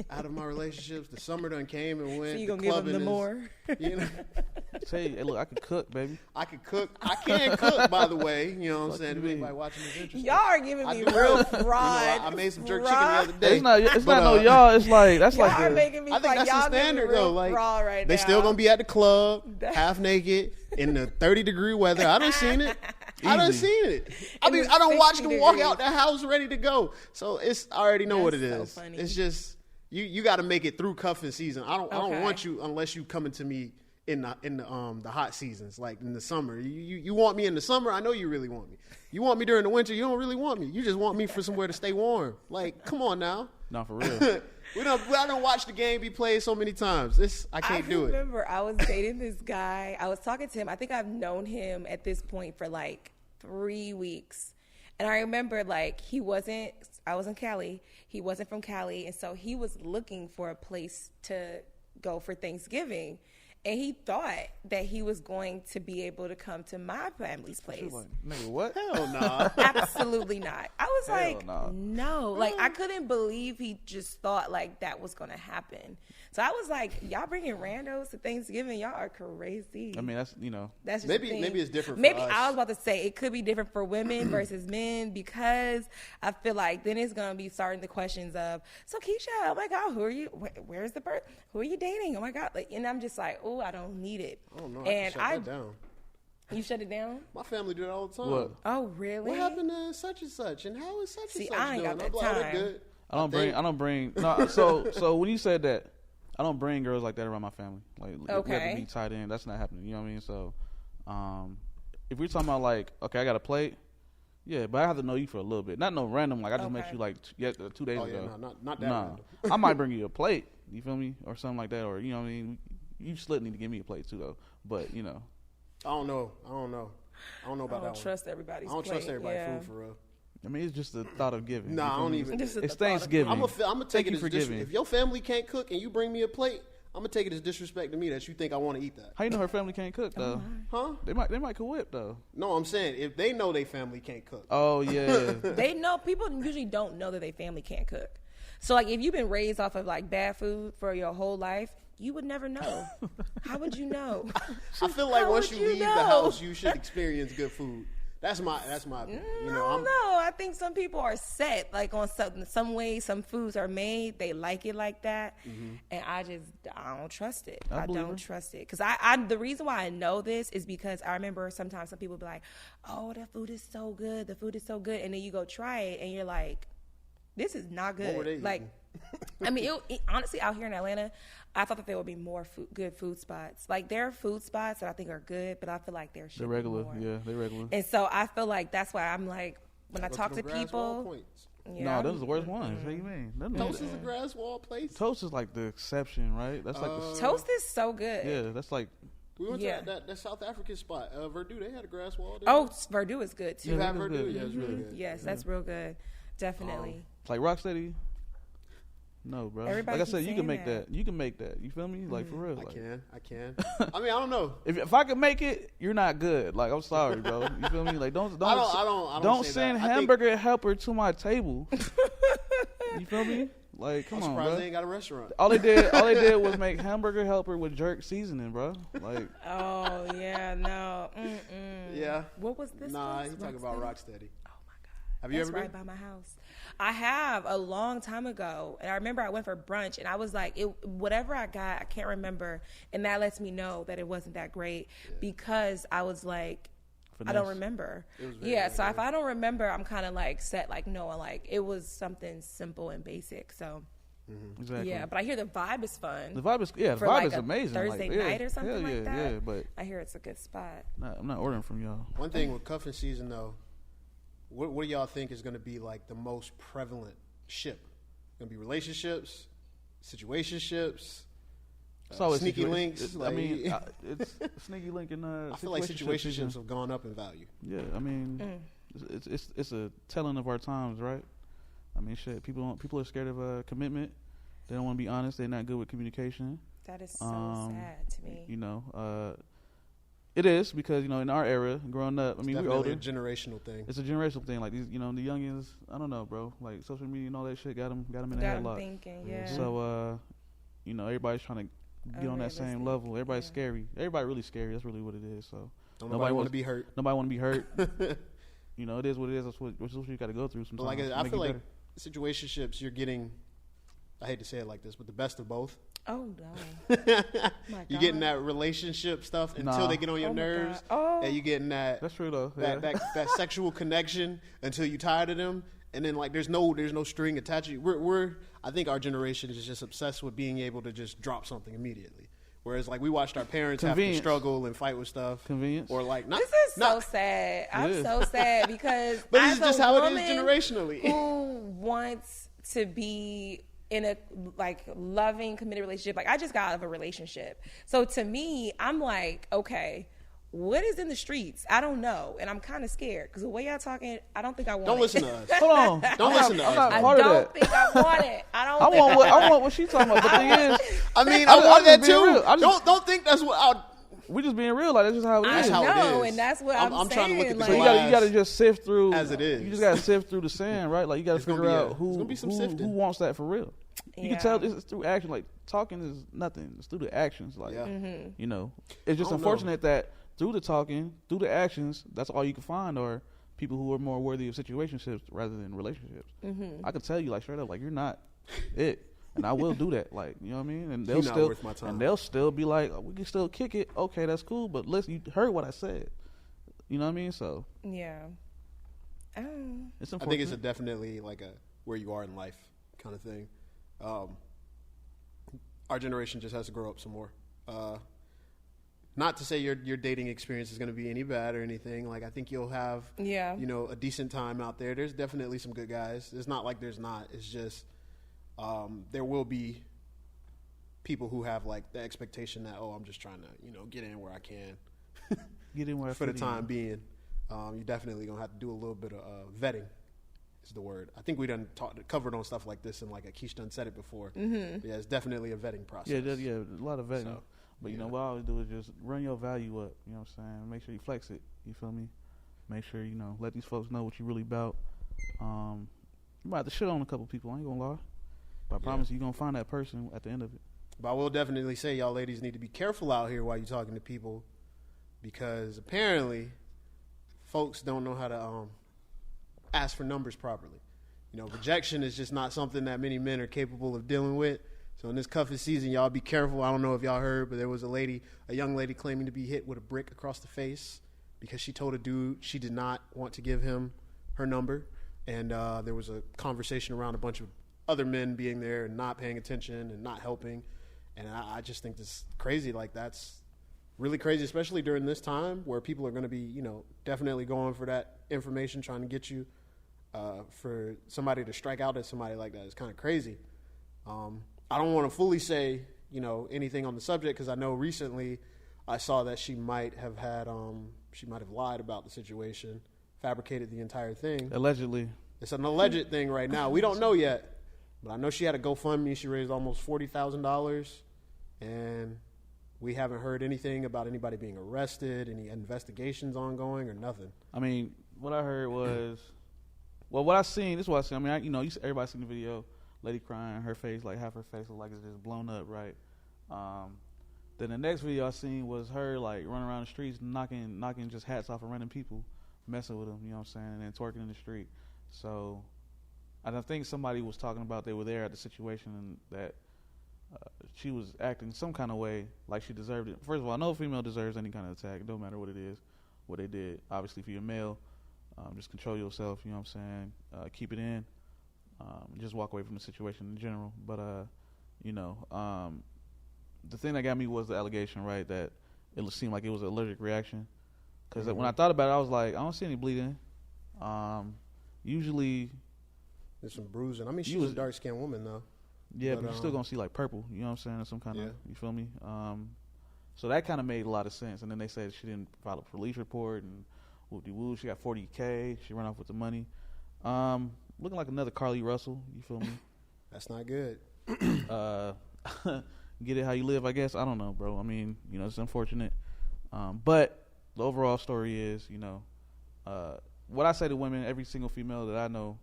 Speaker 3: out of my relationships. The summer done came and went.
Speaker 1: So you
Speaker 3: The
Speaker 1: gonna give them
Speaker 3: clubbing
Speaker 1: the
Speaker 3: is-
Speaker 1: more?
Speaker 2: Say, hey, look, I can cook, baby.
Speaker 3: I can cook. I can cook, by the way. You know what I'm
Speaker 2: Fuck
Speaker 3: saying?
Speaker 2: you
Speaker 3: If
Speaker 2: mean?
Speaker 3: anybody watching is interested.
Speaker 1: Y'all are giving
Speaker 3: I
Speaker 1: me
Speaker 3: do
Speaker 1: real
Speaker 3: cook.
Speaker 1: fraud.
Speaker 3: I made some jerk chicken the other day.
Speaker 2: It's not. It's
Speaker 3: But,
Speaker 2: not no y'all. It's like that's
Speaker 1: Y'all
Speaker 2: like
Speaker 1: are
Speaker 2: the,
Speaker 1: making me
Speaker 3: I think
Speaker 1: like
Speaker 3: that's
Speaker 1: y'all
Speaker 3: the standard
Speaker 1: giving me
Speaker 3: though.
Speaker 1: real
Speaker 3: Like
Speaker 1: fraud right
Speaker 3: they
Speaker 1: now.
Speaker 3: still gonna be at the club, half naked, in the 30-degree weather. I done seen it. I done
Speaker 2: Easy.
Speaker 3: seen it. I
Speaker 1: In
Speaker 3: mean,
Speaker 1: the
Speaker 3: I don't watch
Speaker 1: 60
Speaker 3: them walk
Speaker 1: degrees.
Speaker 3: out the house ready to go. So it's I already know what it
Speaker 1: That's
Speaker 3: is.
Speaker 1: so funny.
Speaker 3: It's just you got to make it through cuffing season. I don't
Speaker 1: Okay.
Speaker 3: want you unless you coming to me in the hot seasons, like in the summer. You want me in the summer? I know you really want me. You want me during the winter? You don't really want me. You just want me for somewhere to stay warm. Like, come on now.
Speaker 2: not for real.
Speaker 3: I don't watch the game be played so many times. I can't do
Speaker 1: I
Speaker 3: it.
Speaker 1: remember I was dating this guy. I was talking to him. I think I've known him at this point for like 3 weeks. And I remember like I was in Cali. He wasn't from Cali. And so he was looking for a place to go for Thanksgiving. And he thought that he was going to be able to come to my family's place.
Speaker 2: Like, nigga, what?
Speaker 3: Hell nah.
Speaker 1: Absolutely not. I was
Speaker 2: Hell
Speaker 1: like,
Speaker 2: no.
Speaker 1: no. Like, I couldn't believe he just thought, like, that was going to happen. So I was like, y'all bringing randos to Thanksgiving? Y'all are crazy.
Speaker 2: I mean, that's
Speaker 1: That's just
Speaker 3: Maybe-
Speaker 1: the thing.
Speaker 3: maybe it's different for
Speaker 1: Maybe
Speaker 3: us.
Speaker 1: I was about to say it could be different for women versus men because I feel like then it's gonna be starting the questions of, so Keisha, oh my God, who are you? Where's the person? Who are you dating? Oh my God, like, and I'm just like, oh, I don't need it.
Speaker 3: Oh no,
Speaker 1: and
Speaker 3: I can shut that down.
Speaker 1: you shut it down?
Speaker 3: My family do that all the time.
Speaker 2: What?
Speaker 1: Oh really?
Speaker 3: What happened to such and such, and how is such
Speaker 1: See,
Speaker 3: and such
Speaker 1: I ain't
Speaker 3: doing?
Speaker 1: got
Speaker 3: I'm
Speaker 1: that
Speaker 3: like, oh, they're
Speaker 1: time.
Speaker 3: good.
Speaker 2: I don't bring. No, so when you said that, I don't bring girls like that around my family. Like, we have
Speaker 1: Okay.
Speaker 2: to be tied in. That's not happening. You know what I mean? So, if we're talking about like, okay, I got a plate. Yeah, but I have to know you for a little bit. Not no random. Like I just met
Speaker 1: Okay.
Speaker 2: you like 2 days
Speaker 3: Oh yeah,
Speaker 2: ago.
Speaker 3: no, not that.
Speaker 2: Nah,
Speaker 3: random.
Speaker 2: I might bring you a plate. You feel me, or something like that, or you know what I mean. You still need to give me a plate too, though. But you know,
Speaker 3: I don't know about
Speaker 1: I don't
Speaker 3: that one.
Speaker 1: trust everybody's
Speaker 3: I don't trust
Speaker 1: plate.
Speaker 3: everybody's
Speaker 1: Yeah.
Speaker 3: food for real.
Speaker 2: I mean, it's just the thought of giving.
Speaker 3: Nah,
Speaker 2: You
Speaker 3: I
Speaker 2: feel
Speaker 3: don't
Speaker 2: me?
Speaker 3: even.
Speaker 1: Just
Speaker 2: It's
Speaker 1: the thought of-
Speaker 2: Thanksgiving.
Speaker 3: I'm gonna take
Speaker 2: Thank
Speaker 3: it
Speaker 2: you
Speaker 3: as
Speaker 2: for giving.
Speaker 3: if your family can't cook and you bring me a plate, I'm gonna take it as disrespect to me that you think I want to eat that.
Speaker 2: How you know her family can't cook though?
Speaker 3: Huh?
Speaker 2: They might could whip though.
Speaker 3: No, I'm saying if they know they family can't cook.
Speaker 2: Oh yeah.
Speaker 1: They know, people usually don't know that their family can't cook. So like if you've been raised off of like bad food for your whole life, you would never know. How would you know?
Speaker 3: I feel like
Speaker 1: How
Speaker 3: once
Speaker 1: would
Speaker 3: you
Speaker 1: you
Speaker 3: leave the
Speaker 1: know?
Speaker 3: house, you should experience good food. That's my opinion. You know,
Speaker 1: No, I think some people are set like on some way some foods are made. They like it like that, and I don't trust it.
Speaker 2: I
Speaker 1: I
Speaker 2: believe
Speaker 1: don't
Speaker 2: her.
Speaker 1: trust it because I the reason why I know this is because I remember sometimes some people be like, "Oh, the food is so good. The food is so good," and then you go try it and you're like, "This is not good."
Speaker 3: What were they
Speaker 1: like,
Speaker 3: eating?
Speaker 1: I mean, honestly, out here in Atlanta, I thought that there would be more good food spots. Like there are food spots that I think are good, but I feel like there should
Speaker 2: They're
Speaker 1: be
Speaker 2: regular.
Speaker 1: more.
Speaker 2: Yeah, they're regular.
Speaker 1: And so I feel like that's why I'm like, when I
Speaker 3: Go
Speaker 1: talk
Speaker 3: to
Speaker 1: to
Speaker 3: them grass wall
Speaker 1: people,
Speaker 3: points.
Speaker 1: yeah,
Speaker 2: No, those are the worst ones. What do you mean?
Speaker 3: Toast is a grass wall place.
Speaker 2: Toast is like the exception, right? That's like
Speaker 1: toast is so good.
Speaker 2: yeah. That's like
Speaker 3: We went
Speaker 1: Yeah.
Speaker 3: to that South African spot, Verdue. They had a grass wall. There.
Speaker 1: Oh, Verdue is good too.
Speaker 3: you
Speaker 2: Yeah,
Speaker 3: have
Speaker 2: that is
Speaker 3: Verdue?
Speaker 2: good.
Speaker 3: Yeah, it's really good.
Speaker 1: Yes, that's real good. Definitely.
Speaker 2: it's like Rocksteady. No, bro.
Speaker 1: Everybody
Speaker 2: like I said,
Speaker 1: keeps
Speaker 2: you can
Speaker 1: saying
Speaker 2: make
Speaker 1: that.
Speaker 2: that. You can make that. You feel me? Like for real.
Speaker 3: I
Speaker 2: Like,
Speaker 3: can. I mean, I don't know.
Speaker 2: if I can make it, you're not good. Like I'm sorry, bro. You feel me? Like don't
Speaker 3: I don't
Speaker 2: don't
Speaker 3: say
Speaker 2: send
Speaker 3: that. I think-
Speaker 2: hamburger helper to my table. You feel me? Like come
Speaker 3: I'm
Speaker 2: on,
Speaker 3: surprised
Speaker 2: bro.
Speaker 3: they ain't got a restaurant.
Speaker 2: All they did was make hamburger helper with jerk seasoning, bro. Like
Speaker 1: Oh yeah, no.
Speaker 3: Yeah.
Speaker 1: What was this?
Speaker 3: Nah,
Speaker 1: place?
Speaker 3: he talking about
Speaker 1: Rocksteady?
Speaker 3: Rocksteady.
Speaker 1: Oh my god.
Speaker 3: Have you
Speaker 1: That's
Speaker 3: ever
Speaker 1: right
Speaker 3: been?
Speaker 1: by my house. I have a long time ago, and I remember I went for brunch, and I was like, whatever I got, I can't remember, and that lets me know that it wasn't that great because I was like, I don't
Speaker 2: finesse.
Speaker 1: remember.
Speaker 3: It was very,
Speaker 1: Yeah,
Speaker 3: very
Speaker 1: so if
Speaker 3: good.
Speaker 1: I don't remember, I'm kind of like set, like knowing like it was something simple and basic. So
Speaker 2: Exactly.
Speaker 1: yeah, but I hear the vibe is fun.
Speaker 2: The vibe is the
Speaker 1: For
Speaker 2: vibe
Speaker 1: like
Speaker 2: is
Speaker 1: a
Speaker 2: amazing.
Speaker 1: Thursday
Speaker 2: like, yeah,
Speaker 1: night or something
Speaker 2: hell
Speaker 1: like
Speaker 2: yeah,
Speaker 1: that.
Speaker 2: Yeah, but
Speaker 1: I hear it's a good spot.
Speaker 2: I'm not ordering from y'all.
Speaker 3: One thing with cuffing season though, what do y'all think is going to be like the most prevalent ship? Going to be relationships, situationships,
Speaker 2: It's always
Speaker 3: sneaky
Speaker 2: situa-
Speaker 3: links.
Speaker 2: it's-
Speaker 3: like,
Speaker 2: I mean, it's sneaky link and
Speaker 3: I feel like
Speaker 2: situationships.
Speaker 3: situationships have gone up in value.
Speaker 2: Yeah, I mean, it's a telling of our times, right? I mean, shit. People are scared of commitment. They don't want to be honest. They're not good with communication.
Speaker 1: That is so sad to me.
Speaker 2: You know, it is because in our era, growing up, I mean, we're
Speaker 3: Definitely
Speaker 2: older.
Speaker 3: a generational thing.
Speaker 2: It's a generational thing. Like these, the youngins. I don't know, bro. Like social media and all that shit got them in a
Speaker 1: Got him
Speaker 2: headlock.
Speaker 1: thinking, yeah.
Speaker 2: So, everybody's trying to get on that same
Speaker 1: Unrealistic.
Speaker 2: level. Everybody's
Speaker 1: Yeah.
Speaker 2: scary. Everybody really scary. That's really what it is. So
Speaker 3: Don't nobody want
Speaker 2: wants-
Speaker 3: to be hurt.
Speaker 2: nobody want to be hurt. You know, it is what it is. That's what you got to go through
Speaker 3: But
Speaker 2: sometimes.
Speaker 3: like
Speaker 2: to
Speaker 3: I
Speaker 2: make
Speaker 3: feel
Speaker 2: you
Speaker 3: like
Speaker 2: better.
Speaker 3: situationships, you're getting. I hate to say it like this, but the best of both.
Speaker 1: Oh no. My
Speaker 3: You're getting
Speaker 1: God.
Speaker 3: that relationship stuff until
Speaker 2: Nah.
Speaker 3: they get on your
Speaker 1: Oh my
Speaker 3: nerves,
Speaker 1: God. Oh.
Speaker 3: and you getting that
Speaker 2: That's true though. Yeah.
Speaker 3: that sexual connection until you tired of them, and then like there's no string attached. We're I think our generation is just obsessed with being able to just drop something immediately. Whereas like we watched our parents have to
Speaker 2: Convenience.
Speaker 3: struggle and fight with stuff,
Speaker 2: Convenience.
Speaker 3: or like not.
Speaker 1: This is so
Speaker 3: not-
Speaker 1: sad. I'm
Speaker 2: is.
Speaker 1: so sad because
Speaker 3: But
Speaker 1: as
Speaker 3: it's just
Speaker 1: a
Speaker 3: how it is
Speaker 1: woman
Speaker 3: generationally.
Speaker 1: who wants to be in a like loving, committed relationship. Like I just got out of a relationship, so to me, I'm like, okay, what is in the streets? I don't know, and I'm kind of scared because the way y'all talking, I don't think I want.
Speaker 3: Don't
Speaker 1: it.
Speaker 3: listen to us.
Speaker 2: Hold on.
Speaker 3: Don't listen to
Speaker 2: I'm
Speaker 3: us.
Speaker 2: not
Speaker 1: I
Speaker 2: part of
Speaker 1: don't
Speaker 2: that.
Speaker 1: think I want it. I don't.
Speaker 2: I
Speaker 1: think
Speaker 2: want what she's talking about. But the thing is,
Speaker 3: I mean,
Speaker 2: I'm
Speaker 3: I want that
Speaker 2: just being
Speaker 3: too.
Speaker 2: real. I just-
Speaker 3: Don't think that's what.
Speaker 2: we just being real. Like that's just how it
Speaker 1: I
Speaker 2: is.
Speaker 3: That's how it
Speaker 1: know,
Speaker 3: is.
Speaker 1: and that's what
Speaker 3: I'm
Speaker 1: I'm
Speaker 3: trying to look at
Speaker 1: saying,
Speaker 3: the
Speaker 2: So
Speaker 1: like-
Speaker 2: you gotta just sift through
Speaker 3: As it is.
Speaker 2: You just gotta sift through the sand, right? Like you gotta
Speaker 3: It's gonna
Speaker 2: figure
Speaker 3: be
Speaker 2: out
Speaker 3: it's
Speaker 2: who
Speaker 3: gonna be some
Speaker 2: who
Speaker 3: sifting.
Speaker 2: wants that for real. You
Speaker 1: Yeah.
Speaker 2: can tell it's through action. Like talking is nothing. It's through the actions. Like
Speaker 3: Yeah.
Speaker 1: Mm-hmm.
Speaker 2: you know, it's just
Speaker 3: I don't know.
Speaker 2: unfortunate that through the talking, through the actions, that's all you can find are people who are more worthy of situationships rather than relationships.
Speaker 1: Mm-hmm.
Speaker 2: I could tell you like straight up, like you're not it. And I will do that, like you know what I mean. And they'll
Speaker 3: You're not
Speaker 2: still,
Speaker 3: worth my time.
Speaker 2: and they'll still be like, oh, we can still kick it. Okay, that's cool. But listen, you heard what I said. You know what I mean? So
Speaker 1: Yeah.
Speaker 2: it's
Speaker 3: I
Speaker 2: unfortunate.
Speaker 3: think it's a definitely like a where you are in life kind of thing. Our generation just has to grow up some more. Not to say your dating experience is going to be any bad or anything. Like I think you'll have,
Speaker 1: Yeah.
Speaker 3: you know, a decent time out there. There's definitely some good guys. It's not like there's not. It's just there will be people who have like the expectation that I'm just trying to get in where I can
Speaker 2: Get in where I
Speaker 3: for the
Speaker 2: fit in.
Speaker 3: time being. You're definitely gonna have to do a little bit of vetting. Is the word. I think we done covered on stuff like this, and like Akish done said it before. Mm-hmm. Yeah, it's definitely a vetting process.
Speaker 2: Yeah, a lot of vetting.
Speaker 3: So,
Speaker 2: But you
Speaker 3: yeah.
Speaker 2: know what I always do is just run your value up. You know what I'm saying? Make sure you flex it. You feel me? Make sure let these folks know what you really about. You might have to shit on a couple people. I ain't gonna lie, but I promise you, you're gonna find that person at the end of it.
Speaker 3: But I will definitely say, y'all ladies need to be careful out here while you're talking to people, because apparently, folks don't know how to ask for numbers properly. Rejection is just not something that many men are capable of dealing with. So in this cuffing season, y'all be careful. I don't know if y'all heard, but there was a young lady claiming to be hit with a brick across the face because she told a dude she did not want to give him her number. And there was a conversation around a bunch of other men being there and not paying attention and not helping. And I just think this is crazy. Like, that's really crazy, especially during this time where people are going to be, definitely going for that information, trying to get you. For somebody to strike out at somebody like that is kind of crazy. I don't want to fully say, anything on the subject, because I know recently I saw that she might have lied about the situation, fabricated the entire thing.
Speaker 2: Allegedly.
Speaker 3: It's an alleged thing right now. We don't know yet, but I know she had a GoFundMe. She raised almost $40,000, and we haven't heard anything about anybody being arrested, any investigations ongoing, or nothing.
Speaker 2: I mean, what I heard was, well, what I seen. This is what I seen. I mean, everybody seen the video. Lady crying, her face, like half her face looked like it's just blown up, right? Then the next video I seen was her like running around the streets, knocking just hats off of random people, messing with them, you know what I'm saying, and then twerking in the street. So I don't think somebody was talking about they were there at the situation and that she was acting some kind of way like she deserved it. First of all, no female deserves any kind of attack. It don't matter what it is, what they did. Obviously, if you're a male, just control yourself, you know what I'm saying, keep it in. Just walk away from the situation in general. But, the thing that got me was the allegation, right, that it seemed like it was an allergic reaction. Because when I thought about it, I was like, I don't see any bleeding. Usually,
Speaker 3: There's some bruising. I mean,
Speaker 2: You
Speaker 3: she's
Speaker 2: was-
Speaker 3: a dark-skinned woman, though.
Speaker 2: yeah,
Speaker 3: But,
Speaker 2: but you're still going to see, like, purple, you know what I'm saying, or some kind of,
Speaker 3: Yeah.
Speaker 2: you feel me? So that kind of made a lot of sense. And then they said she didn't file a police report, and whoop-de-woo, she got $40K, she ran off with the money. Looking like another Carly Russell, you feel me?
Speaker 3: That's not good.
Speaker 2: Get it how you live, I guess. I don't know, bro. I mean, it's unfortunate. But the overall story is, what I say to women, every single female that I know,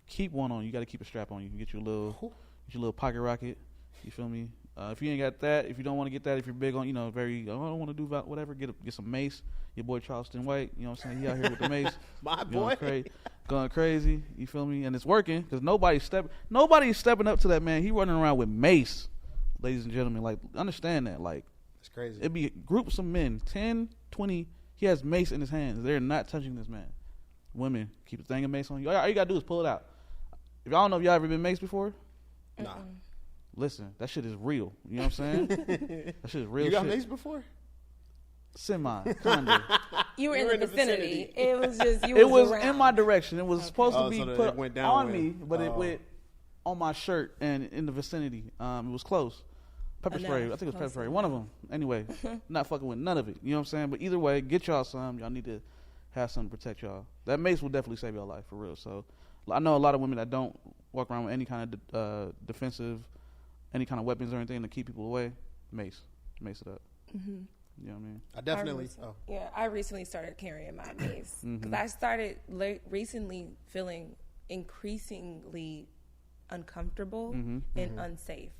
Speaker 2: keep one on you. You got to keep a strap on you. Get your little pocket rocket. You feel me? If you ain't got that, if you don't want to get that, if you're big on, I don't want to do whatever, get some mace. Your boy Charleston White, you know what I'm saying? He out here with the mace.
Speaker 3: My boy.
Speaker 2: Going crazy. You feel me? And it's working because nobody's stepping up to that man. He running around with mace, ladies and gentlemen. Like, understand that. Like,
Speaker 3: it's crazy.
Speaker 2: It'd be a group of some men, 10, 20. He has mace in his hands. They're not touching this man. Women, keep a thing of mace on you. All you got to do is pull it out. If y'all don't know if y'all ever been maced before,
Speaker 3: nah.
Speaker 2: Listen, that shit is real. You know what I'm saying? That shit is real.
Speaker 3: You got
Speaker 2: shit.
Speaker 3: maced before?
Speaker 2: Semi, kind of.
Speaker 1: You were in the vicinity. It was just you.
Speaker 2: It was
Speaker 1: around.
Speaker 2: in my direction. It was supposed to be
Speaker 3: so
Speaker 2: put
Speaker 3: it went down
Speaker 2: on
Speaker 3: with.
Speaker 2: me, but it went on my shirt and in the vicinity. It was close. Pepper spray. I think it was pepper spray. One of them. Anyway, not fucking with none of it. You know what I'm saying? But either way, get y'all some. Y'all need to have something to protect y'all. That mace will definitely save y'all life for real. So I know a lot of women that don't walk around with any kind of defensive, any kind of weapons or anything to keep people away. Mace it up. Mm-hmm. You know what I mean?
Speaker 3: I definitely.
Speaker 1: I recently started carrying my mace because I started recently feeling increasingly uncomfortable and unsafe.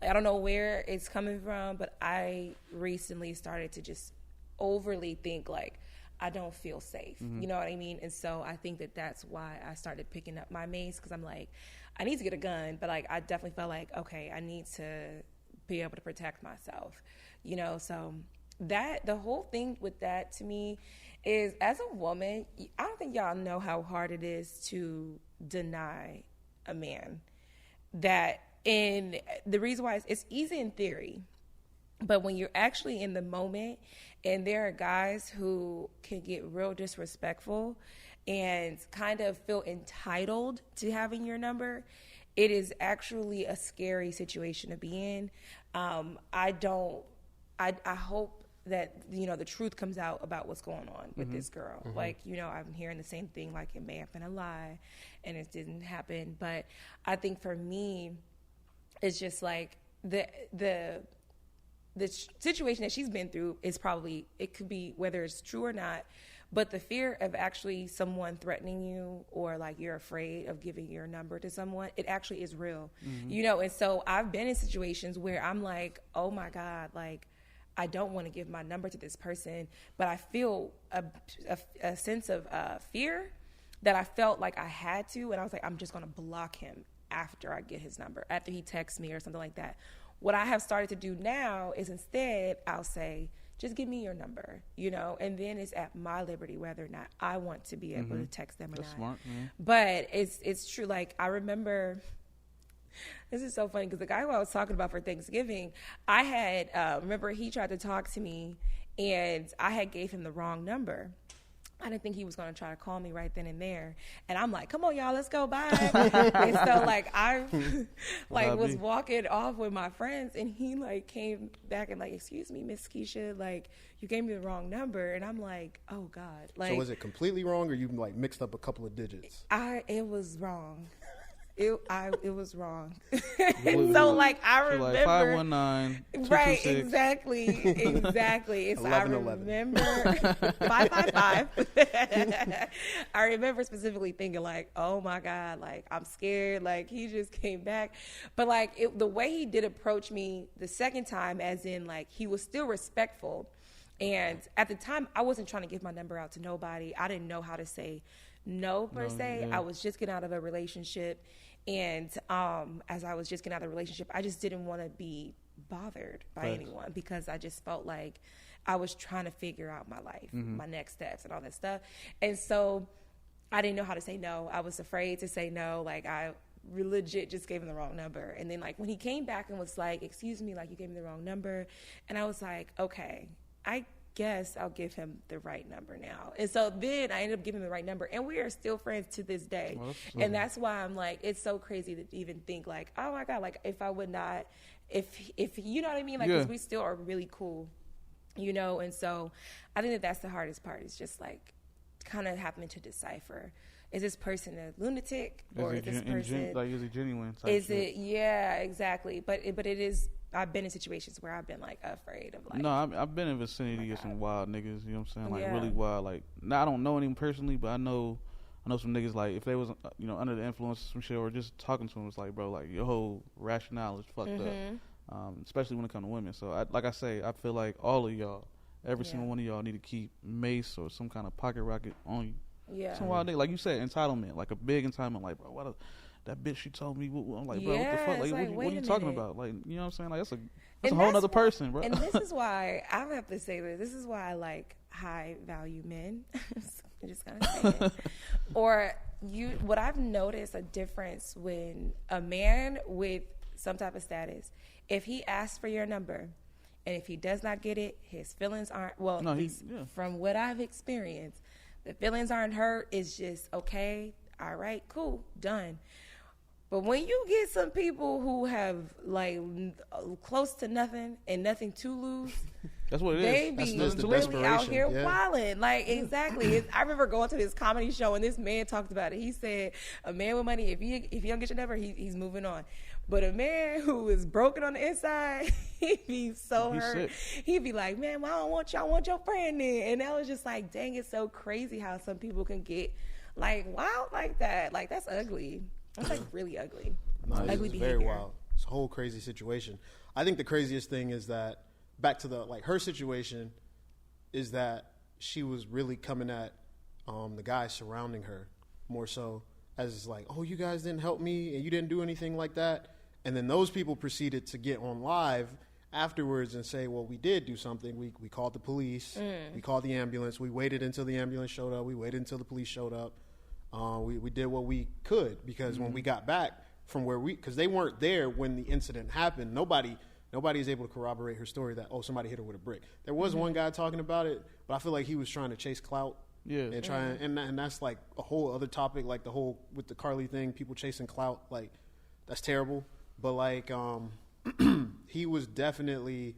Speaker 1: Like, I don't know where it's coming from, but I recently started to just overly think like I don't feel safe. You know what I mean? And so I think that's why I started picking up my mace, because I'm like, I need to get a gun, but like I definitely felt like, okay, I need to be able to protect myself. So that the whole thing with that to me is, as a woman, I don't think y'all know how hard it is to deny a man that. And the reason why it's easy in theory, but when you're actually in the moment, and there are guys who can get real disrespectful and kind of feel entitled to having your number, it is actually a scary situation to be in. I hope that, the truth comes out about what's going on with this girl. Like, I'm hearing the same thing, like it may have been a lie and it didn't happen. But I think for me, it's just like the situation that she's been through is probably, it could be whether it's true or not, but the fear of actually someone threatening you, or like you're afraid of giving your number to someone, it actually is real. And so I've been in situations where I'm like, oh my God, like I don't want to give my number to this person, but I feel a sense of fear that I felt like I had to, and I was like, I'm just going to block him after I get his number, after he texts me or something like that. What I have started to do now is instead I'll say, just give me your number, and then it's at my liberty whether or not I want to be able to text them or
Speaker 2: That's
Speaker 1: not.
Speaker 2: smart, man.
Speaker 1: But it's true. Like, I remember, this is so funny because the guy who I was talking about for Thanksgiving, I had, remember he tried to talk to me and I had gave him the wrong number. I didn't think he was going to try to call me right then and there. And I'm like, come on, y'all, let's go, bye. And so, like, I was walking off with my friends, and he, like, came back and, like, excuse me, Miss Keisha, like, you gave me the wrong number. And I'm like, oh, God. Like,
Speaker 3: so was it completely wrong, or you, like, mixed up a couple of digits?
Speaker 1: It was wrong. It was wrong. So, like, I remember,
Speaker 2: like 519,
Speaker 1: right? Exactly. It's
Speaker 3: 11,
Speaker 1: I remember 555. I remember specifically thinking like, oh my God, like I'm scared. Like he just came back, but like the way he did approach me the second time, as in like he was still respectful, and at the time I wasn't trying to give my number out to nobody. I didn't know how to say no per se.
Speaker 2: Yeah.
Speaker 1: I was just getting out of a relationship, and as I was just getting out of the relationship, I just didn't want to be bothered by anyone, because I just felt like I was trying to figure out my life, my next steps and all that stuff. And so I didn't know how to say no. I was afraid to say no. Like I legit just gave him the wrong number. And then like when he came back and was like, excuse me, like you gave me the wrong number. And I was like, okay, I guess I'll give him the right number now. And so then I ended up giving him the right number, and we are still friends to this day. And that's why I'm like, it's so crazy to even think like, oh my God, like if I would not, if you know what I mean? Like, 'cause we still are really cool, And so I think that's the hardest part, is just like kind of having to decipher, is this person a lunatic, or is this person
Speaker 2: like, is it genuine?
Speaker 1: Is it? Yeah, exactly. But it is. I've been in situations where I've been like afraid of like.
Speaker 2: No, I've been in vicinity of some wild niggas. You know what I'm saying? Like
Speaker 1: Yeah.
Speaker 2: really wild. Like, now I don't know any personally, but I know I know some niggas like if they was under the influence of some shit or just talking to them, it's like, bro, like your whole rationale is fucked up, especially when it comes to women. So I feel like all of y'all, every single one of y'all, need to keep mace or some kind of pocket rocket on you.
Speaker 1: Yeah.
Speaker 2: Some wild nigga, like you said, entitlement, like a big entitlement. Like, bro, that bitch she told me. I'm like, bro, what the fuck? Like, what are you talking about? Like, you know what I'm saying? Like, that's a whole other person, bro.
Speaker 1: And this is why I have to say this. This is why I like high value men. I'm just gonna say it. Or what I've noticed a difference when a man with some type of status, if he asks for your number, and if he does not get it, his feelings aren't from what I've experienced. The feelings aren't hurt. It's just okay. All right, cool, done. But when you get some people who have like close to nothing and nothing to lose,
Speaker 2: that's what it is.
Speaker 1: They
Speaker 3: That's
Speaker 1: be
Speaker 3: the
Speaker 1: really out here
Speaker 3: desperation,
Speaker 1: wilding. Like, exactly. I remember going to this comedy show and this man talked about it. He said, a man with money, if he don't get your number, he's moving on. But a man who is broken on the inside, he'd be so hurt. Sick. He'd be like, man, well, I don't want you. I want your friend then. And that was just like, dang, it's so crazy how some people can get like wild like that. Like, that's ugly. That's like really ugly.
Speaker 3: No,
Speaker 1: ugly
Speaker 3: it's
Speaker 1: behavior.
Speaker 3: very wild. It's a whole crazy situation. I think the craziest thing is that back to her situation is that she was really coming at the guys surrounding her more so as like, oh, you guys didn't help me and you didn't do anything like that. And then those people proceeded to get on live afterwards and say, well, we did do something. We called the police. We called the ambulance. We waited until the ambulance showed up. We waited until the police showed up. We did what we could because when we got back from because they weren't there when the incident happened. Nobody is able to corroborate her story that, oh, somebody hit her with a brick. There was one guy talking about it, but I feel like he was trying to chase clout.
Speaker 2: Yeah.
Speaker 3: And and that's like a whole other topic, like the whole with the Carly thing, people chasing clout, like that's terrible. But like he was definitely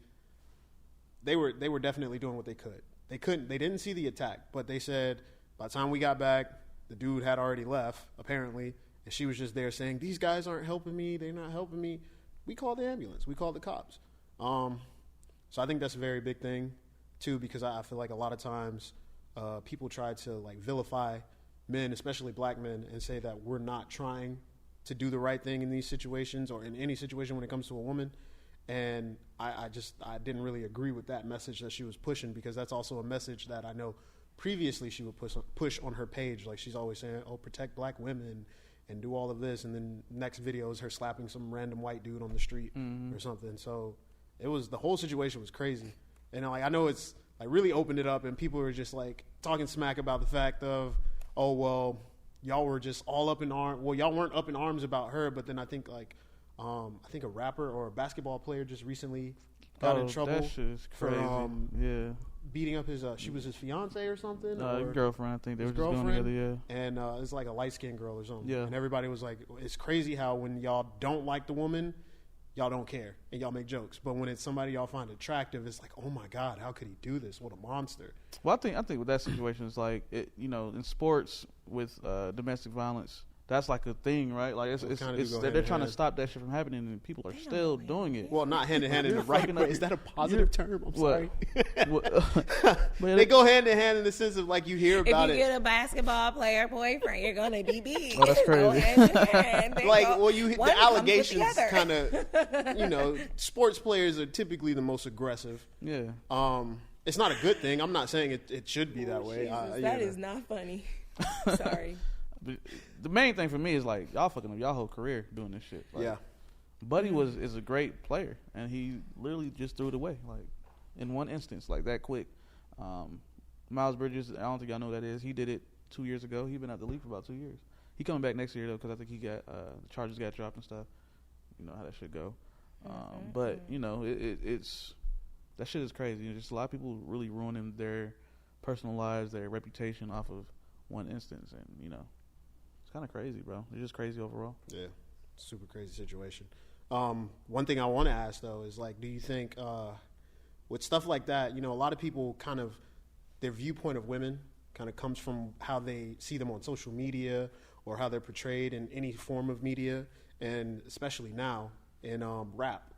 Speaker 3: they were definitely doing what they could. They didn't see the attack, but they said by the time we got back, the dude had already left, apparently, and she was just there saying, these guys aren't helping me. They're not helping me. We called the ambulance. We called the cops. So I think that's a very big thing, too, because I feel like a lot of times people try to, like, vilify men, especially black men, and say that we're not trying to do the right thing in these situations or in any situation when it comes to a woman. And I didn't really agree with that message that she was pushing because that's also a message that I know previously she would push on her page. Like she's always saying, oh, protect black women and do all of this. And then next video is her slapping some random white dude on the street or something. So the whole situation was crazy. And like, I know it's like really opened it up and people were just like talking smack about the fact of, oh, well, y'all were just all up in arms. Well, y'all weren't up in arms about her. But then I think like, a rapper or a basketball player just recently got in trouble
Speaker 2: that shit is crazy.
Speaker 3: For beating up his she was his fiance or something or
Speaker 2: girlfriend. I think they were just going together.
Speaker 3: And it's like a light-skinned girl or something.
Speaker 2: Yeah.
Speaker 3: And everybody was like, it's crazy how when y'all don't like the woman, y'all don't care and y'all make jokes, but when it's somebody y'all find attractive, it's like, oh my god, how could he do this? What a monster.
Speaker 2: Well, I think with that situation, it's like in sports with domestic violence, that's like a thing, right? Like they're trying to stop that shit from happening, and people are still doing it.
Speaker 3: Well, not hand in hand in the right way. Is that a positive term? I'm sorry.
Speaker 2: But
Speaker 3: they go hand in hand in the sense of like you hear about it.
Speaker 1: If you get a basketball player boyfriend, you're gonna be beat.
Speaker 2: Oh, that's crazy.
Speaker 3: The allegations kind of, sports players are typically the most aggressive.
Speaker 2: Yeah.
Speaker 3: It's not a good thing. I'm not saying it should be that way.
Speaker 1: That is not funny. Sorry.
Speaker 2: The main thing for me is like y'all fucking up y'all whole career doing this shit. Like,
Speaker 3: yeah.
Speaker 2: Buddy is a great player, and he literally just threw it away like in one instance, like that quick. Miles Bridges, I don't think y'all know who that is. He did it 2 years ago. He been out the league for about 2 years. He coming back next year though, because I think he got the charges got dropped and stuff. You know how that shit go. But it's that shit is crazy. Just a lot of people really ruining their personal lives, their reputation off of one instance, and it's kind of crazy, bro. It's just crazy overall.
Speaker 3: Yeah, super crazy situation. One thing I want to ask though is like, do you think with stuff like that, a lot of people kind of their viewpoint of women kind of comes from how they see them on social media or how they're portrayed in any form of media, and especially now in rap,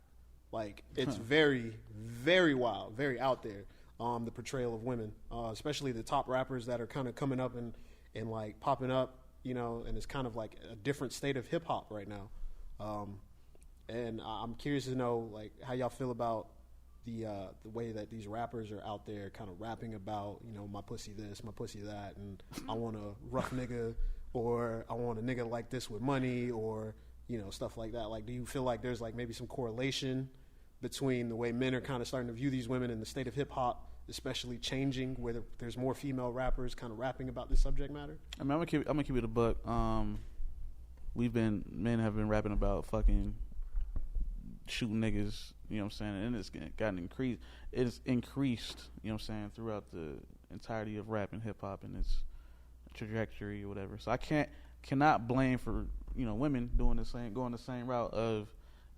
Speaker 3: like it's very, very wild, very out there. The portrayal of women, especially the top rappers that are kind of coming up and like popping up you know, and it's kind of like a different state of hip hop right now. And I'm curious to know, like, how y'all feel about the way that these rappers are out there kind of rapping about, you know, my pussy this, my pussy that, and I want a rough nigga, or I want a nigga like this with money, or, you know, stuff like that. Like, do you feel like there's like maybe some correlation between the way men are kind of starting to view these women and the state of hip hop, especially changing, where there's more female rappers kind of rapping about this subject matter?
Speaker 2: I mean, I'm gonna keep it a buck. Men have been rapping about fucking shooting niggas, you know what I'm saying, and it's gotten increased. It's increased, you know what I'm saying, throughout the entirety of rap and hip hop and its trajectory or whatever. So I cannot blame for, you know, women going the same route of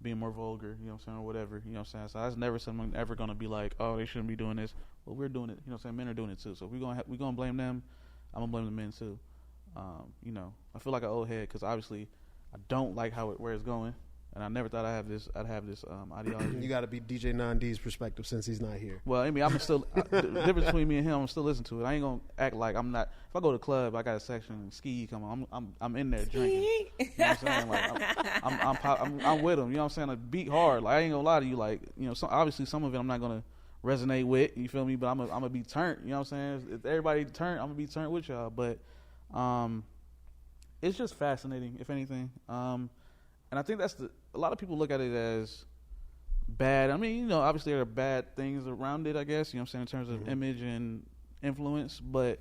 Speaker 2: being more vulgar, you know what I'm saying, or whatever, you know what I'm saying. So that's never someone ever gonna be like, oh, they shouldn't be doing this. Well, we're doing it, you know what I'm saying. Men are doing it too. So if we're gonna blame them, I'm gonna blame the men too. You know, I feel like an old head because obviously I don't like where it's going. And I never thought I'd have this ideology.
Speaker 3: You got to be DJ 9D's perspective since he's not here.
Speaker 2: Well, I mean, I'm still the difference between me and him. I'm still listening to it. I ain't gonna act like I'm not. If I go to the club, I got a section ski come on. I'm in there drinking. You know what I'm saying? Like I'm with him. You know what I'm saying? Like, beat hard. Like, I ain't gonna lie to you. Like, you know, obviously some of it I'm not gonna resonate with. You feel me? But I'm gonna be turned. You know what I'm saying? If everybody turned, I'm gonna be turned with y'all. But it's just fascinating, if anything. And I think a lot of people look at it as bad. I mean, you know, obviously there are bad things around it, I guess, you know what I'm saying, in terms of image and influence. But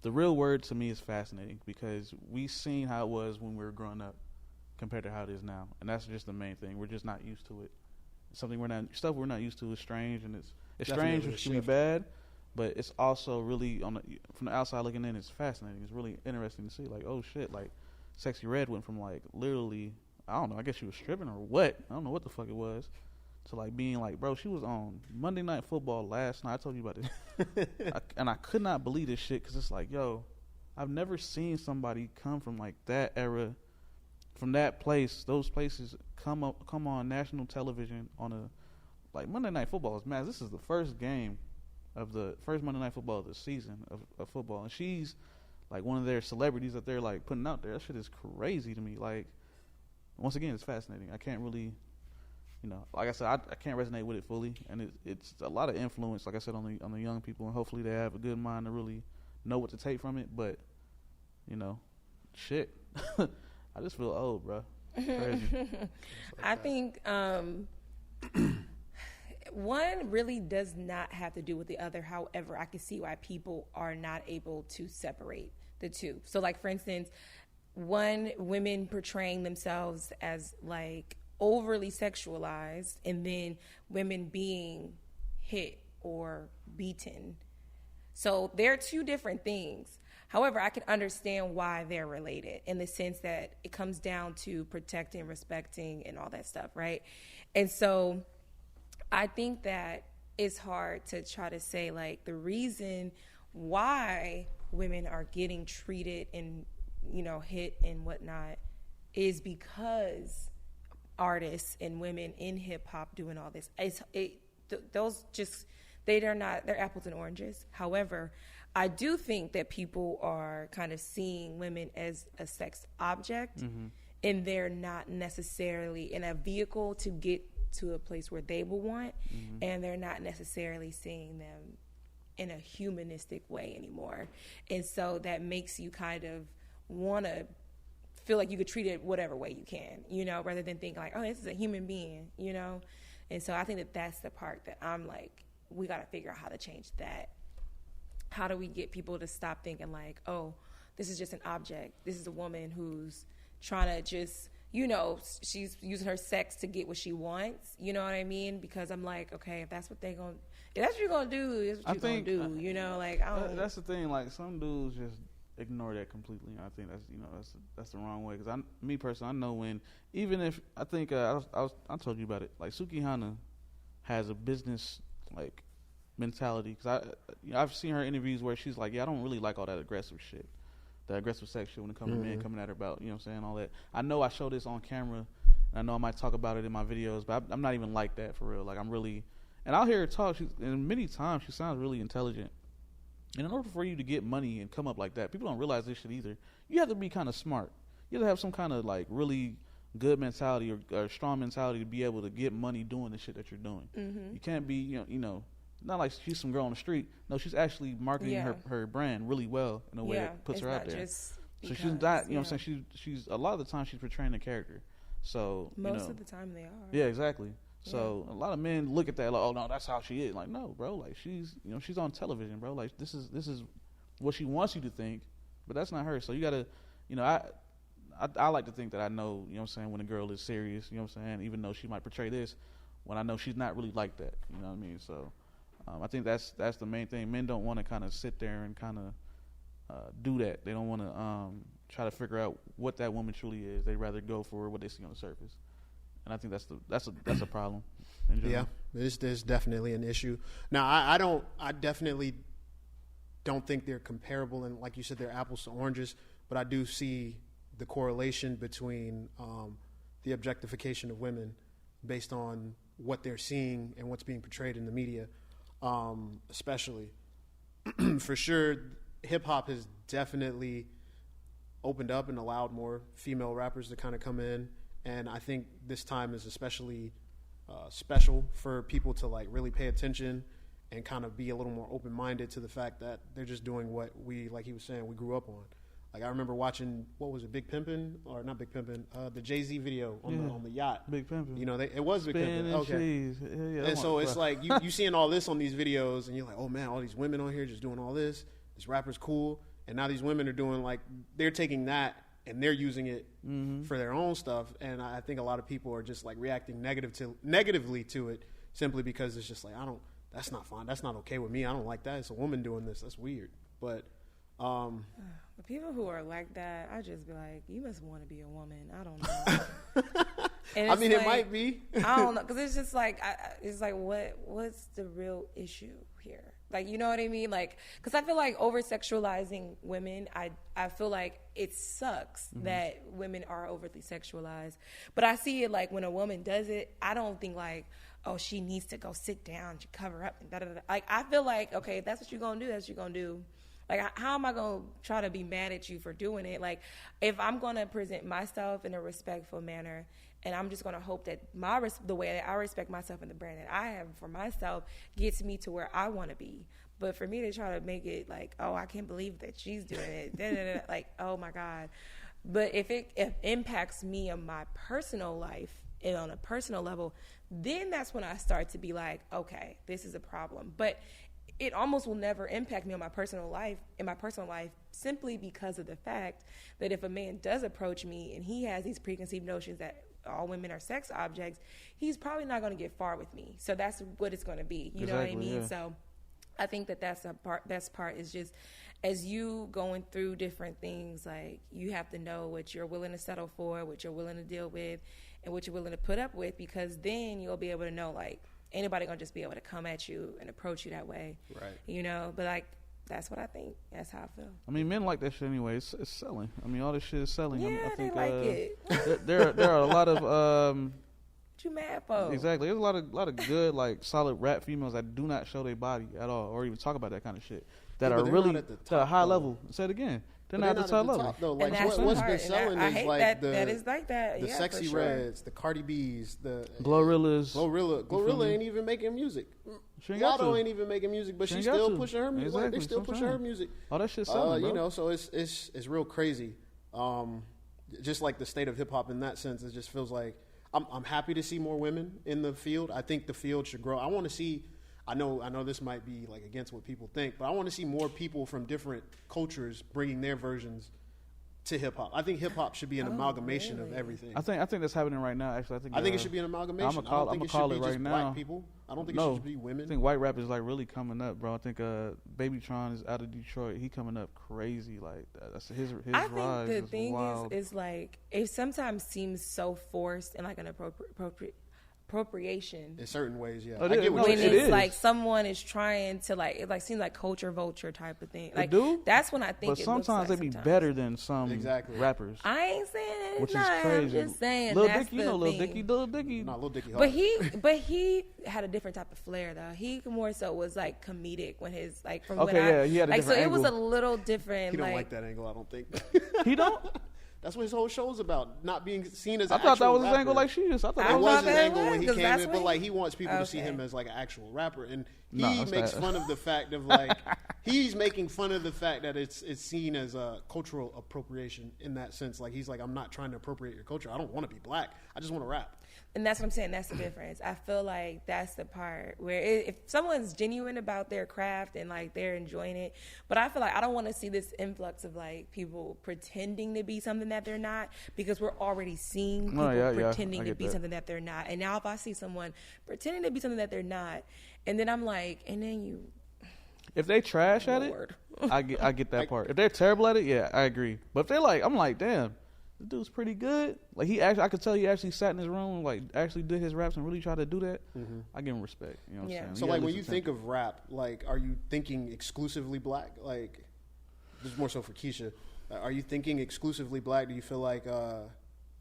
Speaker 2: the real word to me is fascinating because we've seen how it was when we were growing up compared to how it is now. And that's just the main thing. We're just not used to it. Something we're not used to is strange, and it's strange, which can be bad, but it's also really, from the outside looking in, it's fascinating. It's really interesting to see, like, oh shit, like Sexy Red went from like literally, I don't know, I guess she was stripping or what. I don't know what the fuck it was. To like being like, bro, she was on Monday Night Football last night. I told you about this. And I could not believe this shit because it's like, yo, I've never seen somebody come from like that era, from that place, those places, come on national television on like Monday Night Football is mad. This is the first game of the first Monday Night Football of the season of football. And she's like one of their celebrities that they're like putting out there. That shit is crazy to me. Like, once again, it's fascinating. I can't really, you know, like I said, I can't resonate with it fully, and it's a lot of influence, like I said, on the young people, and hopefully they have a good mind to really know what to take from it. But, you know, shit, I just feel old, bro. Crazy.
Speaker 1: I think one really does not have to do with the other. However, I can see why people are not able to separate the two. So, like, for instance, women portraying themselves as like overly sexualized, and then women being hit or beaten. So they're two different things. However, I can understand why they're related in the sense that it comes down to protecting, respecting, and all that stuff, right? And so I think that it's hard to try to say like the reason why women are getting treated and, you know, hit and whatnot is because artists and women in hip hop doing all this. They're apples and oranges. However, I do think that people are kind of seeing women as a sex object, and they're not necessarily in a vehicle to get to a place where they will want, and they're not necessarily seeing them in a humanistic way anymore. And so that makes you kind of want to feel like you could treat it whatever way you can, you know, rather than think like, oh, this is a human being, you know. And so I think that that's the part that I'm like, we got to figure out how to change that. How do we get people to stop thinking like, oh, this is just an object. This is a woman who's trying to just, you know, she's using her sex to get what she wants. You know what I mean? Because I'm like, okay, if that's what you're going to do, that's what you're going to do. You know, like, I don't.
Speaker 2: That's the thing. Like, some dudes just ignore that completely. I think that's, you know, that's the wrong way. Because me personally, I know when, even if, I think, I told you about it. Like, Sukihana has a business, like, mentality. Because I've seen her interviews where she's like, yeah, I don't really like all that aggressive shit. The aggressive sex shit when it comes to men coming at her about, you know what I'm saying, all that. I know I show this on camera, and I know I might talk about it in my videos, but I'm not even like that for real. Like, I'm really, and I'll hear her talk, and many times she sounds really intelligent. And in order for you to get money and come up like that, people don't realize this shit either. You have to be kind of smart. You have to have some kind of like really good mentality or strong mentality to be able to get money doing the shit that you're doing.
Speaker 1: Mm-hmm.
Speaker 2: You can't be, not like she's some girl on the street. No, she's actually marketing her brand really well in a way that puts her out there. So she's not, what I'm saying? She's a lot of the time she's portraying a character. So
Speaker 1: most of the time they are.
Speaker 2: Yeah, exactly. So a lot of men look at that like, oh no, that's how she is. Like, no, bro, like she's on television, bro. Like this is what she wants you to think, but that's not her. So you gotta, I like to think that I know, when a girl is serious, even though she might portray this, when I know she's not really like that, you know what I mean? So I think that's the main thing. Men don't want to kind of sit there and kind of do that. They don't want to try to figure out what that woman truly is. They rather go for what they see on the surface. And I think that's a problem.
Speaker 3: Yeah, there's definitely an issue. Now, I definitely don't think they're comparable, and like you said, they're apples to oranges. But I do see the correlation between the objectification of women based on what they're seeing and what's being portrayed in the media, especially. For sure, hip hop has definitely opened up and allowed more female rappers to kind of come in. And I think this time is especially special for people to like really pay attention and kind of be a little more open-minded to the fact that they're just doing what we, like he was saying, we grew up on. Like I remember watching, what was it, Big Pimpin'? Or not Big Pimpin', the Jay-Z video on the yacht.
Speaker 2: Big Pimpin'.
Speaker 3: It was Big Pimpin'. Okay.
Speaker 2: Yeah,
Speaker 3: and so it's like you seeing all this on these videos and you're like, oh man, all these women on here just doing all this. This rapper's cool. And now these women are doing like, they're taking that and they're using it for their own stuff. And I think a lot of people are just like reacting negatively to it simply because it's just like, that's not fine. That's not okay with me. I don't like that. It's a woman doing this. That's weird. But
Speaker 1: the people who are like that, I just be like, you must want to be a woman. I don't know. And
Speaker 3: I mean, it might be.
Speaker 1: I don't know. Because it's just like, what's the real issue here? Like, you know what I mean? Like, because I feel like over-sexualizing women, I feel like it sucks that women are overly sexualized. But I see it like when a woman does it, I don't think like, oh, she needs to go sit down, she cover up, and da-da-da. Like, I feel like, okay, if that's what you're going to do, that's what you're going to do. Like, how am I going to try to be mad at you for doing it? Like, if I'm going to present myself in a respectful manner, and I'm just going to hope that the way that I respect myself and the brand that I have for myself gets me to where I want to be. But for me to try to make it like, oh, I can't believe that she's doing it, like, oh my God. But if it impacts me in my personal life and on a personal level, then that's when I start to be like, okay, this is a problem. But it almost will never impact me in my personal life, simply because of the fact that if a man does approach me and he has these preconceived notions that all women are sex objects, he's probably not going to get far with me. So that's what it's going to be. You know what I mean? Yeah. So I think that's the best part is just as you going through different things, like you have to know what you're willing to settle for, what you're willing to deal with, and what you're willing to put up with, because then you'll be able to know, like, anybody going to just be able to come at you and approach you that way. Right. But like, that's what I think. That's how I feel.
Speaker 2: I mean, men like that shit anyway. It's selling. I mean, all this shit is selling.
Speaker 1: Yeah,
Speaker 2: I think,
Speaker 1: they like it.
Speaker 2: There are a lot of
Speaker 1: what you mad for?
Speaker 2: Exactly. There's a lot of good, like, solid rap females that do not show their body at all, or even talk about that kind of shit. That are really at a high level. Say it again. They're not at the top level.
Speaker 3: Though. Like what's been selling is like
Speaker 1: that is like that.
Speaker 3: The Sexy Reds, the Cardi B's, the
Speaker 2: Glorilla
Speaker 3: ain't even making music.
Speaker 2: Lotto
Speaker 3: ain't even making music, but she's still pushing her music. Exactly. They still pushing her music.
Speaker 2: Oh, that shit's selling, bro.
Speaker 3: So it's real crazy. Just like the state of hip hop in that sense, it just feels like I'm happy to see more women in the field. I think the field should grow. I want to see. I know this might be like against what people think, but I want to see more people from different cultures bringing their versions to hip hop. I think hip hop should be an amalgamation of everything.
Speaker 2: I think that's happening right now. Actually,
Speaker 3: I think it should be an amalgamation. I don't think it should be just black people. I don't think it should be women.
Speaker 2: I think white rap is like really coming up, bro. I think Babytron is out of Detroit. He coming up crazy. Like that's his
Speaker 1: I
Speaker 2: rise.
Speaker 1: think the thing is like it sometimes seems so forced and like an appropriation.
Speaker 3: In certain ways, yeah.
Speaker 2: Oh,
Speaker 3: I get what
Speaker 1: When
Speaker 3: you're
Speaker 2: it
Speaker 3: saying.
Speaker 1: it's
Speaker 2: is.
Speaker 1: like someone is trying to like, it like seems like culture vulture type of thing. Like
Speaker 2: do,
Speaker 1: that's when I think.
Speaker 2: But
Speaker 1: it
Speaker 2: sometimes
Speaker 1: looks
Speaker 2: they
Speaker 1: like
Speaker 2: be
Speaker 1: sometimes.
Speaker 2: better than some
Speaker 3: Exactly.
Speaker 2: rappers,
Speaker 1: I ain't saying it's
Speaker 2: which is
Speaker 1: not.
Speaker 2: crazy.
Speaker 1: I'm just saying
Speaker 2: Lil
Speaker 1: that's
Speaker 2: Dicky,
Speaker 1: the
Speaker 2: you know, Lil
Speaker 1: thing.
Speaker 2: Dicky.
Speaker 3: Not Lil Dicky
Speaker 1: But
Speaker 3: hard.
Speaker 1: he had a different type of flair though. He more so was like comedic when his like from
Speaker 2: Okay,
Speaker 1: when
Speaker 2: yeah,
Speaker 1: I
Speaker 2: he had a
Speaker 1: like so
Speaker 2: different
Speaker 1: it was a
Speaker 2: angle.
Speaker 1: little different.
Speaker 3: He don't like that angle, I don't think.
Speaker 2: He don't.
Speaker 3: That's what his whole show's about, not being seen as
Speaker 2: I
Speaker 3: an
Speaker 2: thought that
Speaker 3: actual
Speaker 2: was his
Speaker 3: rapper.
Speaker 2: angle like she is. I thought
Speaker 1: I
Speaker 3: It
Speaker 2: that
Speaker 3: was
Speaker 1: thought
Speaker 3: his
Speaker 1: that
Speaker 3: angle
Speaker 1: was,
Speaker 3: when he
Speaker 1: 'cause
Speaker 3: came
Speaker 1: that's
Speaker 3: in,
Speaker 1: what
Speaker 3: but
Speaker 1: he-
Speaker 3: like he wants people to see
Speaker 1: Okay.
Speaker 3: him as like an actual rapper, and he
Speaker 2: No, that's
Speaker 3: makes
Speaker 2: not-
Speaker 3: fun of the fact of like he's making fun of the fact that it's seen as a cultural appropriation in that sense. Like he's like, I'm not trying to appropriate your culture. I don't want to be black. I just want to rap.
Speaker 1: And that's what I'm saying. That's the difference. I feel like that's the part where if someone's genuine about their craft and like they're enjoying it, but I feel like I don't want to see this influx of like people pretending to be something that they're not, because we're already seeing people
Speaker 2: yeah,
Speaker 1: pretending
Speaker 2: I
Speaker 1: to
Speaker 2: get
Speaker 1: be
Speaker 2: that.
Speaker 1: something that they're not. And now if I see someone pretending to be something that they're not, and then I'm like, and then you,
Speaker 2: If they trash at
Speaker 1: Lord.
Speaker 2: it, I get that part. If they're terrible at it, yeah, I agree. But if they're like, I'm like, damn, this dude's pretty good. Like he actually, I could tell he actually sat in his room, like actually did his raps and really tried to do that. I give him respect. You know what
Speaker 1: Yeah.
Speaker 2: I'm saying?
Speaker 3: So
Speaker 2: You
Speaker 3: like
Speaker 2: gotta
Speaker 3: when you
Speaker 2: listen
Speaker 3: think of rap, like are you thinking exclusively black? Like this is more so for Keisha. Are you thinking exclusively black? Do you feel like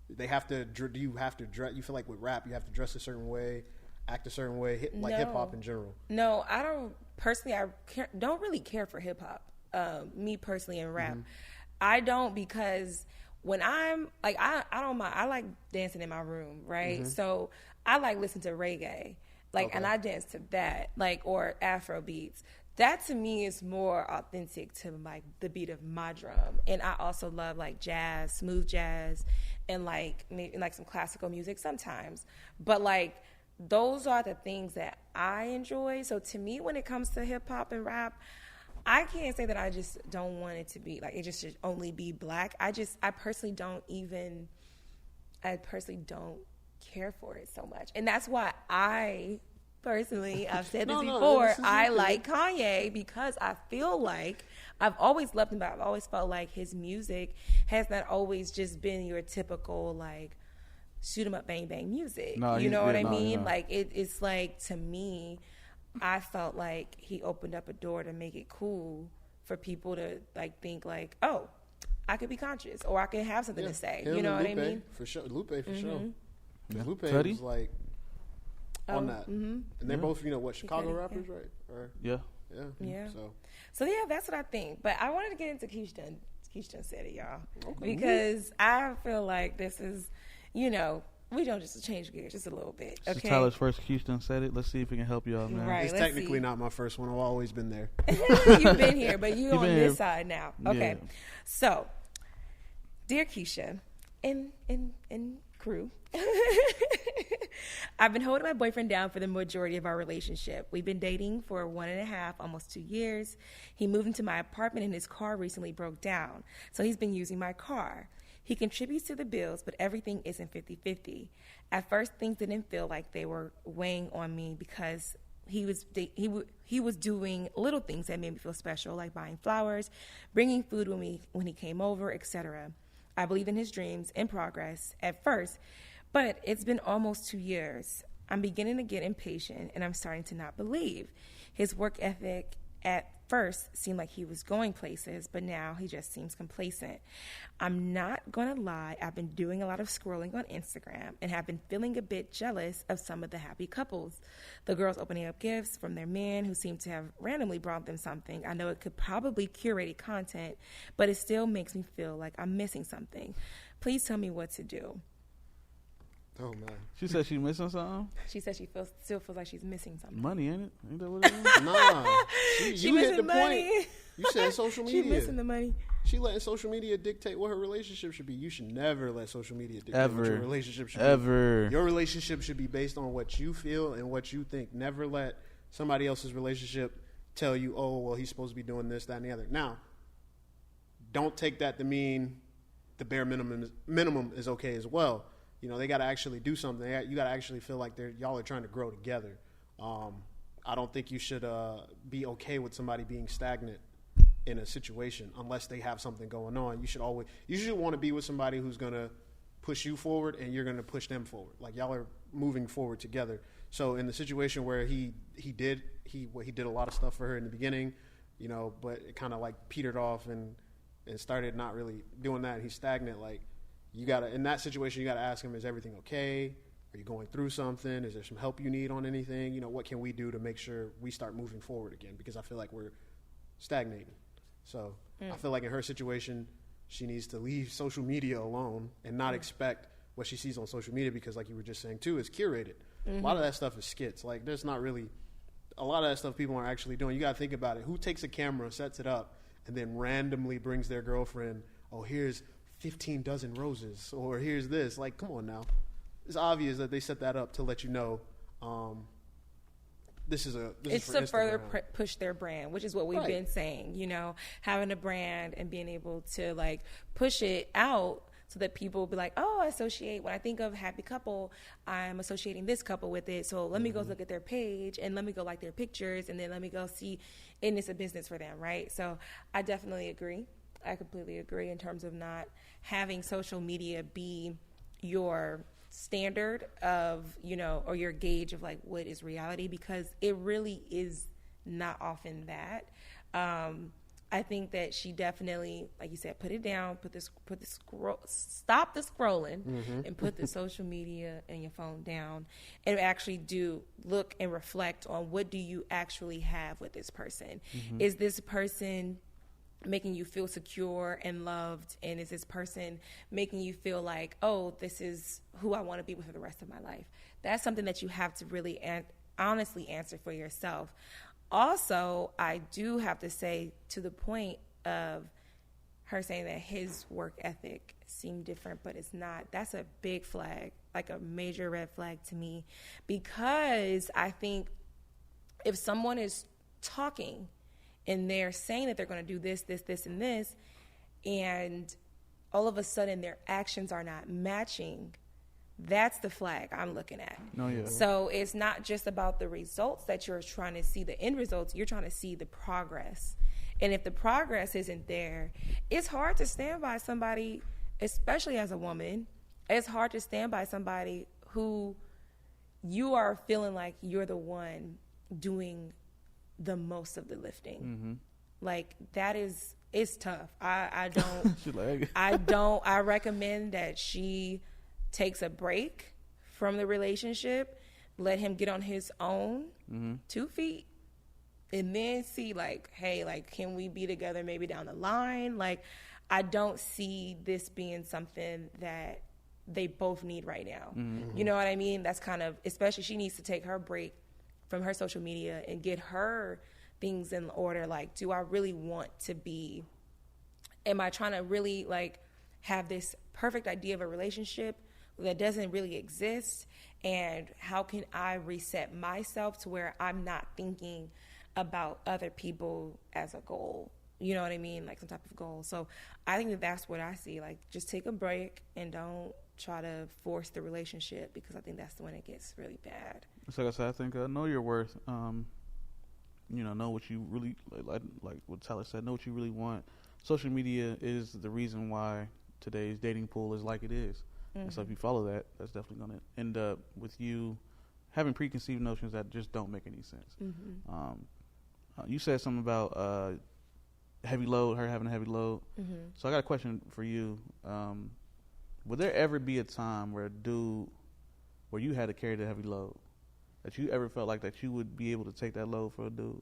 Speaker 3: they have to? Do you have to dress? You feel like with rap, you have to dress a certain way, act a certain way, like
Speaker 1: No.
Speaker 3: hip hop in general.
Speaker 1: No, I don't personally. Don't really care for hip hop. Me personally in rap, I don't, because when I'm like I don't mind. I like dancing in my room, right? So I like listen to reggae, like, and I dance to that, like, or Afro beats. That to me is more authentic to like the beat of my drum. And I also love like jazz, smooth jazz, and like maybe like some classical music sometimes. But like those are the things that I enjoy. So to me, when it comes to hip hop and rap, I can't say that I just don't want it to be like it just should only be black. I personally don't care for it so much. And that's why I've said this before,
Speaker 3: this is
Speaker 1: I
Speaker 3: okay.
Speaker 1: like Kanye, because I feel like I've always loved him, but I've always felt like his music has not always just been your typical like shoot 'em up bang bang music.
Speaker 2: No,
Speaker 1: You know what I
Speaker 2: no,
Speaker 1: mean?
Speaker 2: no.
Speaker 1: Like it's like, to me, I felt like he opened up a door to make it cool for people to like think like, oh, I could be conscious or I could have something to say.
Speaker 3: Him
Speaker 1: You know
Speaker 3: and
Speaker 1: what I
Speaker 3: Lupe,
Speaker 1: mean?
Speaker 3: For sure, Lupe for sure. 'Cause
Speaker 2: Yeah.
Speaker 3: Lupe
Speaker 2: Cudi?
Speaker 3: was like on that, and they're both Chicago
Speaker 1: Cudi,
Speaker 3: rappers, right? Or,
Speaker 2: Yeah.
Speaker 1: Yeah.
Speaker 3: So
Speaker 1: So yeah, that's what I think. But I wanted to get into Keisha said it, y'all, because I feel like this is, we don't just change gears just a little bit.
Speaker 2: This is
Speaker 1: Okay.
Speaker 2: Tyler's first Houston said it. Let's see if we can help y'all, man.
Speaker 1: Right.
Speaker 3: it's
Speaker 1: let's
Speaker 3: technically
Speaker 1: see.
Speaker 3: not my first one. I've always been there.
Speaker 1: You've been here, but you
Speaker 2: You've
Speaker 1: on
Speaker 2: been
Speaker 1: this
Speaker 2: here.
Speaker 1: side now. Okay.
Speaker 2: Yeah.
Speaker 1: So, dear Keisha and crew, I've been holding my boyfriend down for the majority of our relationship. We've been dating for 1.5, almost 2 years. He moved into my apartment and his car recently broke down, so he's been using my car. He contributes to the bills, but everything isn't 50-50. At first, things didn't feel like they were weighing on me because he was doing little things that made me feel special, like buying flowers, bringing food when he came over, etc. I believed in his dreams and progress at first, but it's been almost 2 years. I'm beginning to get impatient, and I'm starting to not believe. His work ethic at first seemed like he was going places, but now he just seems complacent. I'm not going to lie, I've been doing a lot of scrolling on Instagram and have been feeling a bit jealous of some of the happy couples. The girls opening up gifts from their men who seem to have randomly brought them something. I know it could probably curated content, but it still makes me feel like I'm missing something. Please tell me what to do.
Speaker 3: Oh man,
Speaker 2: She said she missing something.
Speaker 1: She says she still feels like she's missing something.
Speaker 2: Money, ain't it? Ain't that what it is?
Speaker 3: nah.
Speaker 1: She
Speaker 3: You hit
Speaker 1: missing
Speaker 3: the
Speaker 1: money.
Speaker 3: point. You said social
Speaker 1: She
Speaker 3: media.
Speaker 1: missing the money.
Speaker 3: She letting social media dictate what her relationship should be. You should never let social media dictate what your
Speaker 2: Ever.
Speaker 3: relationship should
Speaker 2: Ever.
Speaker 3: be. Your relationship should be based on what you feel and what you think. Never let somebody else's relationship tell you, oh, well, he's supposed to be doing this, that, and the other. Now, don't take that to mean the bare minimum is okay as well. They got to actually do something. You got to actually feel like y'all are trying to grow together. I don't think you should be okay with somebody being stagnant in a situation unless they have something going on. You should want to be with somebody who's going to push you forward and you're going to push them forward. Like y'all are moving forward together. So in the situation where he did a lot of stuff for her in the beginning, you know, but it kind of like petered off and started not really doing that. And he's stagnant. Like, you gotta, in that situation, you gotta ask him, is everything okay? Are you going through something? Is there some help you need on anything? You know, what can we do to make sure we start moving forward again? Because I feel like we're stagnating. So I feel like in her situation, she needs to leave social media alone and not expect what she sees on social media, because like you were just saying too, is curated. A lot of that stuff is skits. Like, there's not really a lot of that stuff people aren't actually doing. You got to think about it. Who takes a camera, sets it up, and then randomly brings their girlfriend, oh, here's 15 dozen roses, or here's this? Like, come on now. It's obvious that they set that up to let you know this is
Speaker 1: to further push their brand, which is what we've been saying, you know, having a brand and being able to like push it out so that people will be like, oh, I associate, when I think of happy couple, I'm associating this couple with it. So let me go look at their page and let me go like their pictures and then let me go see, and it's a business for them, right? So I definitely agree. I completely agree in terms of not having social media be your standard of, you know, or your gauge of like what is reality, because it really is not often that. I think that she definitely, like you said, put it down, stop the scrolling, and put the social media and your phone down, and actually do look and reflect on what do you actually have with this person. Is this person making you feel secure and loved, and is this person making you feel like, oh, this is who I want to be with for the rest of my life? That's something that you have to really honestly answer for yourself. Also, I do have to say, to the point of her saying that his work ethic seemed different, but it's not, that's a big flag, like a major red flag to me, because I think if someone is talking and they're saying that they're going to do this, this, this, and this, and all of a sudden their actions are not matching, that's the flag I'm looking at.
Speaker 2: Oh, yeah.
Speaker 1: So it's not just about the results that you're trying to see, the end results, you're trying to see the progress. And if the progress isn't there, it's hard to stand by somebody, especially as a woman. It's hard to stand by somebody who you are feeling like you're the one doing the most of the lifting. Like, that is, it's tough. I recommend that she takes a break from the relationship, let him get on his own 2 feet, and then see, like, hey, like, can we be together maybe down the line? Like, I don't see this being something that they both need right now. You know what I mean? That's kind of, especially, she needs to take her break from her social media and get her things in order. Like, do I really want to be, am I trying to really, like, have this perfect idea of a relationship that doesn't really exist? And how can I reset myself to where I'm not thinking about other people as a goal? You know what I mean? Like, some type of goal. So I think that that's what I see. Like, just take a break and don't try to force the relationship, because I think that's when it gets really bad.
Speaker 2: So like I said, I think know your worth. You know what you really like what Tyler said. Know what you really want. Social media is the reason why today's dating pool is like it is. And so if you follow that, that's definitely going to end up with you having preconceived notions that just don't make any sense. You said something about heavy load, her having a heavy load. So I got a question for you. Would there ever be a time where you had to carry the heavy load, that you ever felt like that you would be able to take that load for a dude,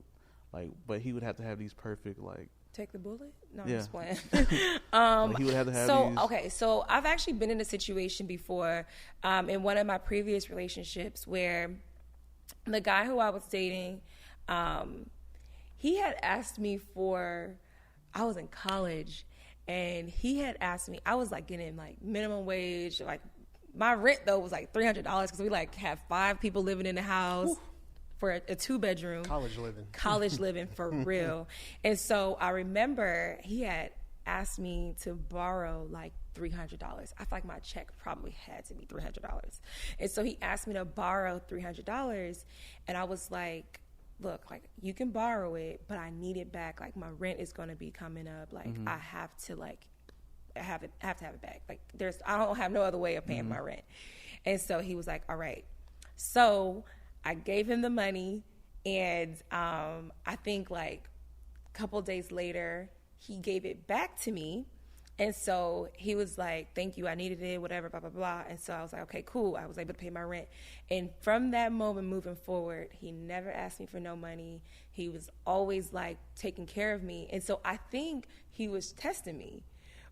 Speaker 2: like, but he would have to have these perfect, like,
Speaker 1: take the bullet? No, I'm just playing.
Speaker 2: Like, he would have to have these.
Speaker 1: Okay, so I've actually been in a situation before, in one of my previous relationships, where the guy who I was dating, he had asked me I was in college, and he had asked me, I was like getting like minimum wage, like my rent though was like $300 because we like have 5 people living in the house. Ooh. For a 2-bedroom. College living for real. And so I remember he had asked me to borrow like $300. I feel like my check probably had to be $300. And so he asked me to borrow $300, and I was like, look, like, you can borrow it, but I need it back. Like, my rent is going to be coming up. Like, I have to have it back. Like, I don't have no other way of paying my rent. And so he was like, all right. So I gave him the money, and I think like a couple days later, he gave it back to me. And so he was like, thank you, I needed it, whatever, blah, blah, blah. And so I was like, okay, cool. I was able to pay my rent. And from that moment moving forward, he never asked me for no money. He was always like taking care of me. And so I think he was testing me,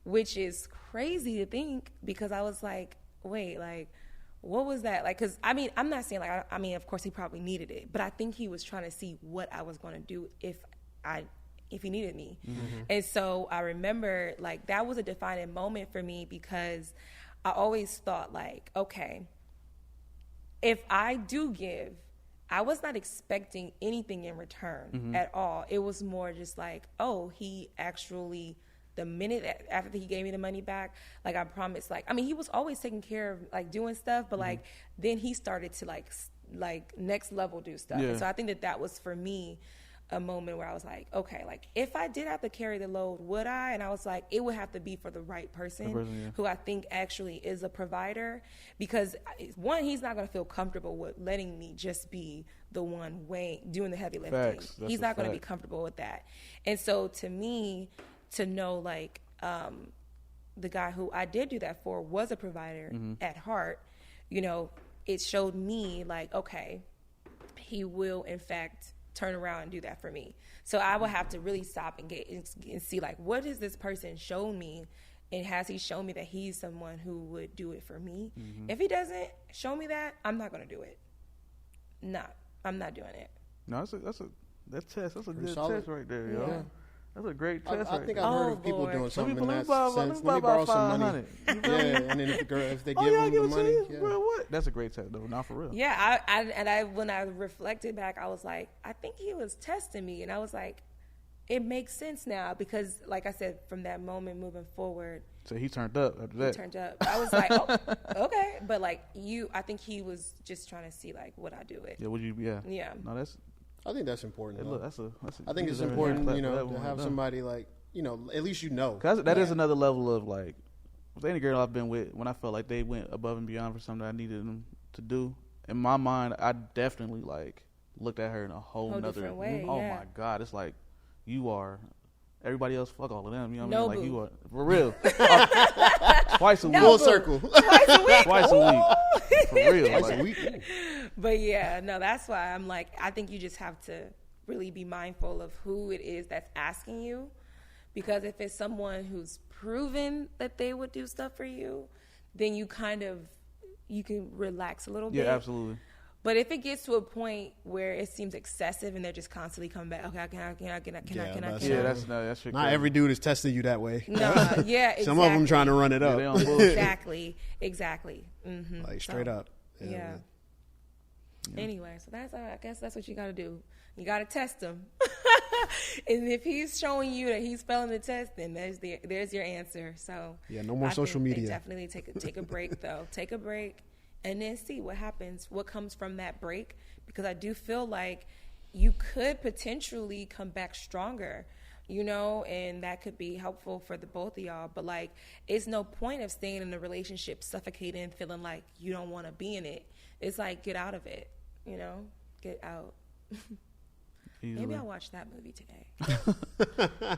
Speaker 1: which is crazy to think, because I was like, wait, like, what was that? Like, because, I mean, I'm not saying like, I mean, of course he probably needed it, but I think he was trying to see what I was going to do if he needed me. And so I remember like that was a defining moment for me, because I always thought like, okay, if I do give, I was not expecting anything in return at all. It was more just like, oh, he actually, the minute after he gave me the money back, like I promised, like, I mean, he was always taking care of like doing stuff, but like then he started to like next level do stuff.
Speaker 2: Yeah.
Speaker 1: And so I think that was for me a moment where I was like, okay, like if I did have to carry the load, would I? And I was like, it would have to be for the right person, who I think actually is a provider, because one, he's not going to feel comfortable with letting me just be the one doing the heavy lifting. He's not going to be comfortable with that. And so to me, to know like the guy who I did do that for was a provider at heart, you know, it showed me like, okay, he will in fact turn around and do that for me. So I would have to really stop and see like, what has this person shown me, and has he shown me that he's someone who would do it for me? If he doesn't show me that, I'm not going to do it. No, I'm not doing it.
Speaker 2: No, that's a good test right there, yo.
Speaker 3: Yeah.
Speaker 2: That's a great test.
Speaker 3: I think I've heard of people doing something in that
Speaker 2: let
Speaker 3: sense.
Speaker 2: me
Speaker 3: Let me borrow some money.
Speaker 2: 500.
Speaker 3: Yeah, and then if they give them the money, yeah.
Speaker 2: Bro, what? That's a great test, though. Not for real.
Speaker 1: Yeah, I when I reflected back, I was like, I think he was testing me, and I was like, it makes sense now, because, like I said, from that moment moving forward,
Speaker 2: So he turned up after that.
Speaker 1: he turned up. I was like, oh, okay, but like I think he was just trying to see like would I do it?
Speaker 2: Yeah, would you? Yeah.
Speaker 1: Yeah.
Speaker 2: No, that's.
Speaker 3: I think that's important.
Speaker 2: Hey,
Speaker 3: though.
Speaker 2: look, that's a.
Speaker 3: I think
Speaker 2: you
Speaker 3: it's
Speaker 2: deserve
Speaker 3: important,
Speaker 2: that
Speaker 3: you know,
Speaker 2: one
Speaker 3: to
Speaker 2: right
Speaker 3: have
Speaker 2: there.
Speaker 3: somebody like, you know, at least you know.
Speaker 2: Cause that is another level of like, with any girl I've been with, when I felt like they went above and beyond for something I needed them to do, in my mind, I definitely like looked at her in a whole nother
Speaker 1: different way.
Speaker 2: Oh
Speaker 1: Yeah.
Speaker 2: my God, it's like you are. Everybody else, fuck all of them. You know what
Speaker 1: No,
Speaker 2: I mean? Like
Speaker 1: boo.
Speaker 2: you are for real. Twice a week.
Speaker 3: Full circle.
Speaker 1: Twice a week.
Speaker 2: Twice a week. For real.
Speaker 3: Twice
Speaker 2: like,
Speaker 3: a week.
Speaker 1: But yeah, no, that's why I'm like, I think you just have to really be mindful of who it is that's asking you, because if it's someone who's proven that they would do stuff for you, then you can relax a little bit.
Speaker 2: Yeah, absolutely.
Speaker 1: But if it gets to a point where it seems excessive and they're just constantly coming back, okay, can I?
Speaker 2: Yeah, that's
Speaker 3: Not every dude is testing you that way.
Speaker 1: No, yeah, exactly.
Speaker 3: Some of them trying to run it up.
Speaker 2: they on bullshit.
Speaker 1: Exactly. Mm-hmm.
Speaker 3: Like straight up.
Speaker 1: Yeah. Anyway, so I guess that's what you got to do. You got to test him. And if he's showing you that he's failing the test, then there's your answer. So
Speaker 3: Yeah, no more
Speaker 1: I
Speaker 3: social
Speaker 1: think
Speaker 3: media.
Speaker 1: Definitely take a break though. Take a break and then see what happens, what comes from that break, because I do feel like you could potentially come back stronger, you know, and that could be helpful for the both of y'all. But like, it's no point of staying in a relationship suffocating, feeling like you don't want to be in it. It's like, get out of it, you know, get out.
Speaker 2: Easily.
Speaker 1: Maybe I'll watch that movie today.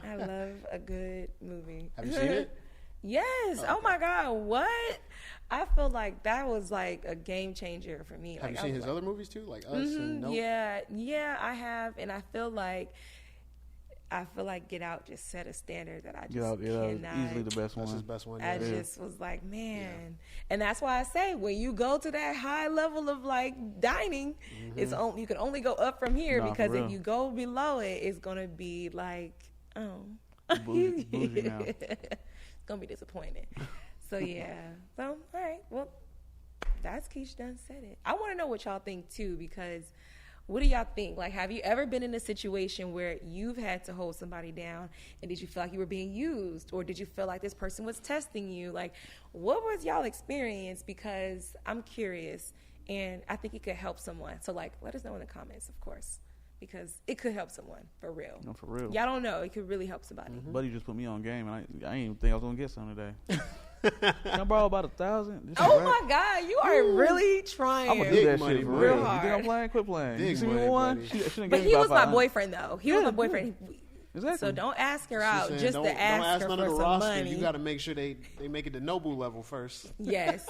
Speaker 1: I love a good movie.
Speaker 3: Have you seen it?
Speaker 1: Yes. Oh my God. What? I feel like that was like a game changer for me.
Speaker 3: Have
Speaker 1: like,
Speaker 3: you
Speaker 1: I
Speaker 3: seen
Speaker 1: was
Speaker 3: his
Speaker 1: like,
Speaker 3: other movies too, like Us and Nope?
Speaker 1: Yeah, I have, and I feel like Get Out just set a standard that I just
Speaker 2: Get Out,
Speaker 1: cannot.
Speaker 2: easily the best
Speaker 3: That's
Speaker 2: one.
Speaker 3: his best one.
Speaker 1: I
Speaker 3: Yeah.
Speaker 1: just was like, man, and that's why I say when you go to that high level of like dining, you can only go up from here,
Speaker 2: Nah,
Speaker 1: because
Speaker 2: for
Speaker 1: if
Speaker 2: real.
Speaker 1: you go below it, it's gonna be like,
Speaker 2: Bougie now.
Speaker 1: it's gonna be disappointing. So yeah, so all right, well, that's Keisha done said it. I want to know what y'all think too, because what do y'all think? Like, have you ever been in a situation where you've had to hold somebody down, and did you feel like you were being used, or did you feel like this person was testing you? Like, what was y'all experience? Because I'm curious, and I think it could help someone. So, like, let us know in the comments, of course, because it could help someone, for real.
Speaker 2: No, for real.
Speaker 1: Y'all don't know. It could really help somebody.
Speaker 2: Buddy just put me on game, and I didn't even think I was gonna get something today. Can I borrow about 1,000?
Speaker 1: Oh my God, you are really trying.
Speaker 2: I'm gonna do
Speaker 3: Big
Speaker 2: that
Speaker 3: money,
Speaker 2: shit for
Speaker 3: boy.
Speaker 2: real.
Speaker 1: Real
Speaker 2: You think I'm
Speaker 1: hard.
Speaker 2: playing? Quit playing.
Speaker 3: Big
Speaker 2: You see me
Speaker 3: money,
Speaker 2: one?
Speaker 3: buddy.
Speaker 2: She done
Speaker 1: But
Speaker 2: gave me
Speaker 1: he
Speaker 2: about
Speaker 1: was my
Speaker 2: 500.
Speaker 1: boyfriend, though. He was my boyfriend.
Speaker 2: Exactly.
Speaker 1: So don't ask her
Speaker 3: She
Speaker 1: out
Speaker 3: said,
Speaker 1: just
Speaker 3: don't
Speaker 1: to ask
Speaker 3: ask
Speaker 1: her
Speaker 3: none
Speaker 1: for
Speaker 3: of the
Speaker 1: some
Speaker 3: roster.
Speaker 1: money.
Speaker 3: You got to make sure they make it to Nobu level first.
Speaker 1: Yes,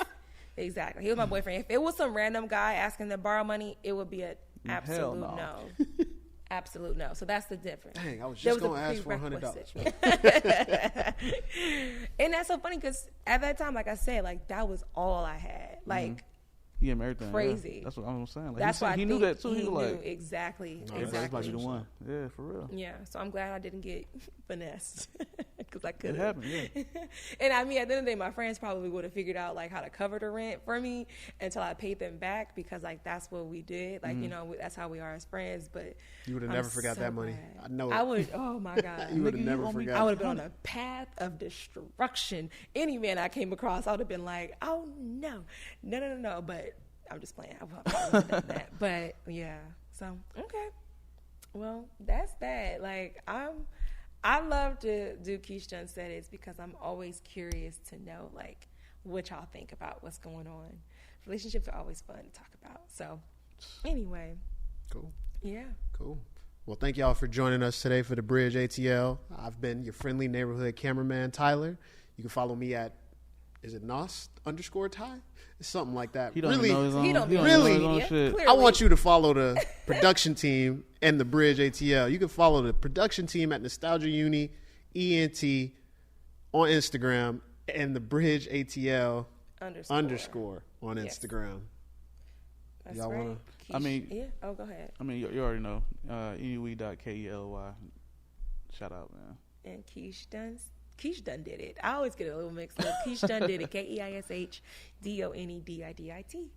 Speaker 1: exactly. He was my boyfriend. If it was some random guy asking to borrow money, it would be an absolute
Speaker 2: no.
Speaker 1: no. Absolute no. So that's the difference.
Speaker 3: Dang, I was
Speaker 1: There
Speaker 3: just
Speaker 1: a
Speaker 3: going to ask for $100.
Speaker 1: prerequisite. And that's so funny because at that time, like I said, like that was all I had. Like
Speaker 2: He gave me everything.
Speaker 1: Crazy.
Speaker 2: Yeah. That's what I'm saying. Like,
Speaker 1: that's why
Speaker 2: he knew that too. He was
Speaker 1: knew
Speaker 2: like,
Speaker 1: exactly.
Speaker 3: No,
Speaker 2: "Hey, bro, this might be the
Speaker 1: Exactly.
Speaker 2: one." Yeah, for real.
Speaker 1: Yeah, so I'm glad I didn't get finessed because I could.
Speaker 2: It happened. Yeah.
Speaker 1: And I mean, at the end of the day, my friends probably would have figured out like how to cover the rent for me until I paid them back because like that's what we did. Like you know, that's how we are as friends. But
Speaker 3: You would have
Speaker 1: I'm
Speaker 3: never forgot
Speaker 1: so
Speaker 3: that money.
Speaker 1: glad.
Speaker 3: I know it.
Speaker 1: I would. Oh my God.
Speaker 3: You would have
Speaker 2: Nigga, you
Speaker 3: never
Speaker 2: owe me-
Speaker 3: forgot.
Speaker 1: I would have been on a path of destruction. Any man I came across, I would have been like, "Oh no, no." But I'm just playing. I would have done that. But yeah. So okay. Well, that's that. Like I love to do Keish Done Said It's because I'm always curious to know like what y'all think about what's going on. Relationships are always fun to talk about. So anyway,
Speaker 3: Cool.
Speaker 1: yeah.
Speaker 3: Cool. Well, thank y'all for joining us today for the Bridge ATL. I've been your friendly neighborhood cameraman, Tyler. You can follow me at, is it Nos_Ty? It's something like that.
Speaker 2: He don't
Speaker 3: really,
Speaker 2: even know his own.
Speaker 1: He don't be on
Speaker 3: Really?
Speaker 1: social
Speaker 2: know his
Speaker 1: media,
Speaker 2: own shit.
Speaker 1: clearly.
Speaker 3: I want you to follow the production team and the Bridge ATL. You can follow the production team at Nostalgia Uni ENT on Instagram and the Bridge ATL underscore on
Speaker 1: Yes.
Speaker 3: Instagram.
Speaker 1: That's
Speaker 3: Y'all
Speaker 1: right.
Speaker 3: wanna-
Speaker 2: I mean-
Speaker 1: yeah. Oh, go ahead.
Speaker 2: I mean, you already know. EUE.KELY. Shout out, man.
Speaker 1: And Keish Done did it. I always get it a little mixed up. Keish Done did it. KEISHDONEDIDIT.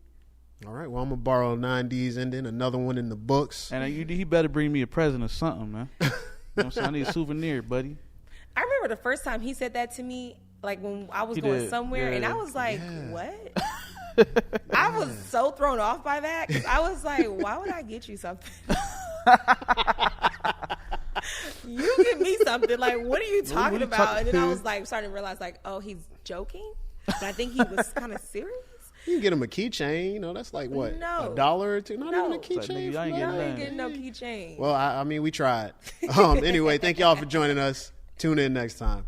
Speaker 3: All right. Well, I'm going to borrow a 9Ds ending, another one in the books.
Speaker 2: And he better bring me a present or something, man. You know what I'm saying? I need a souvenir, buddy.
Speaker 1: I remember the first time he said that to me, like when I was
Speaker 2: He
Speaker 1: going
Speaker 2: did,
Speaker 1: somewhere, and
Speaker 2: yeah.
Speaker 1: I was like,
Speaker 3: Yeah.
Speaker 1: what? I was so thrown off by that. 'Cause I was like, why would I get you something? You give me something. Like, what are you talking
Speaker 2: you
Speaker 1: about?
Speaker 2: talking-
Speaker 1: And then I was like, starting to realize, like, oh, he's joking. But I think he was kind of serious.
Speaker 3: You can get him a keychain. You know, that's like what?
Speaker 1: No.
Speaker 3: $1 or $2? Not
Speaker 1: No.
Speaker 3: even a
Speaker 1: It's
Speaker 2: like,
Speaker 3: keychain.
Speaker 2: nigga, y'all ain't
Speaker 3: for
Speaker 2: getting
Speaker 1: No, I ain't
Speaker 2: nothing.
Speaker 1: getting no keychain.
Speaker 3: Well, I mean, we tried. Anyway, thank y'all for joining us. Tune in next time.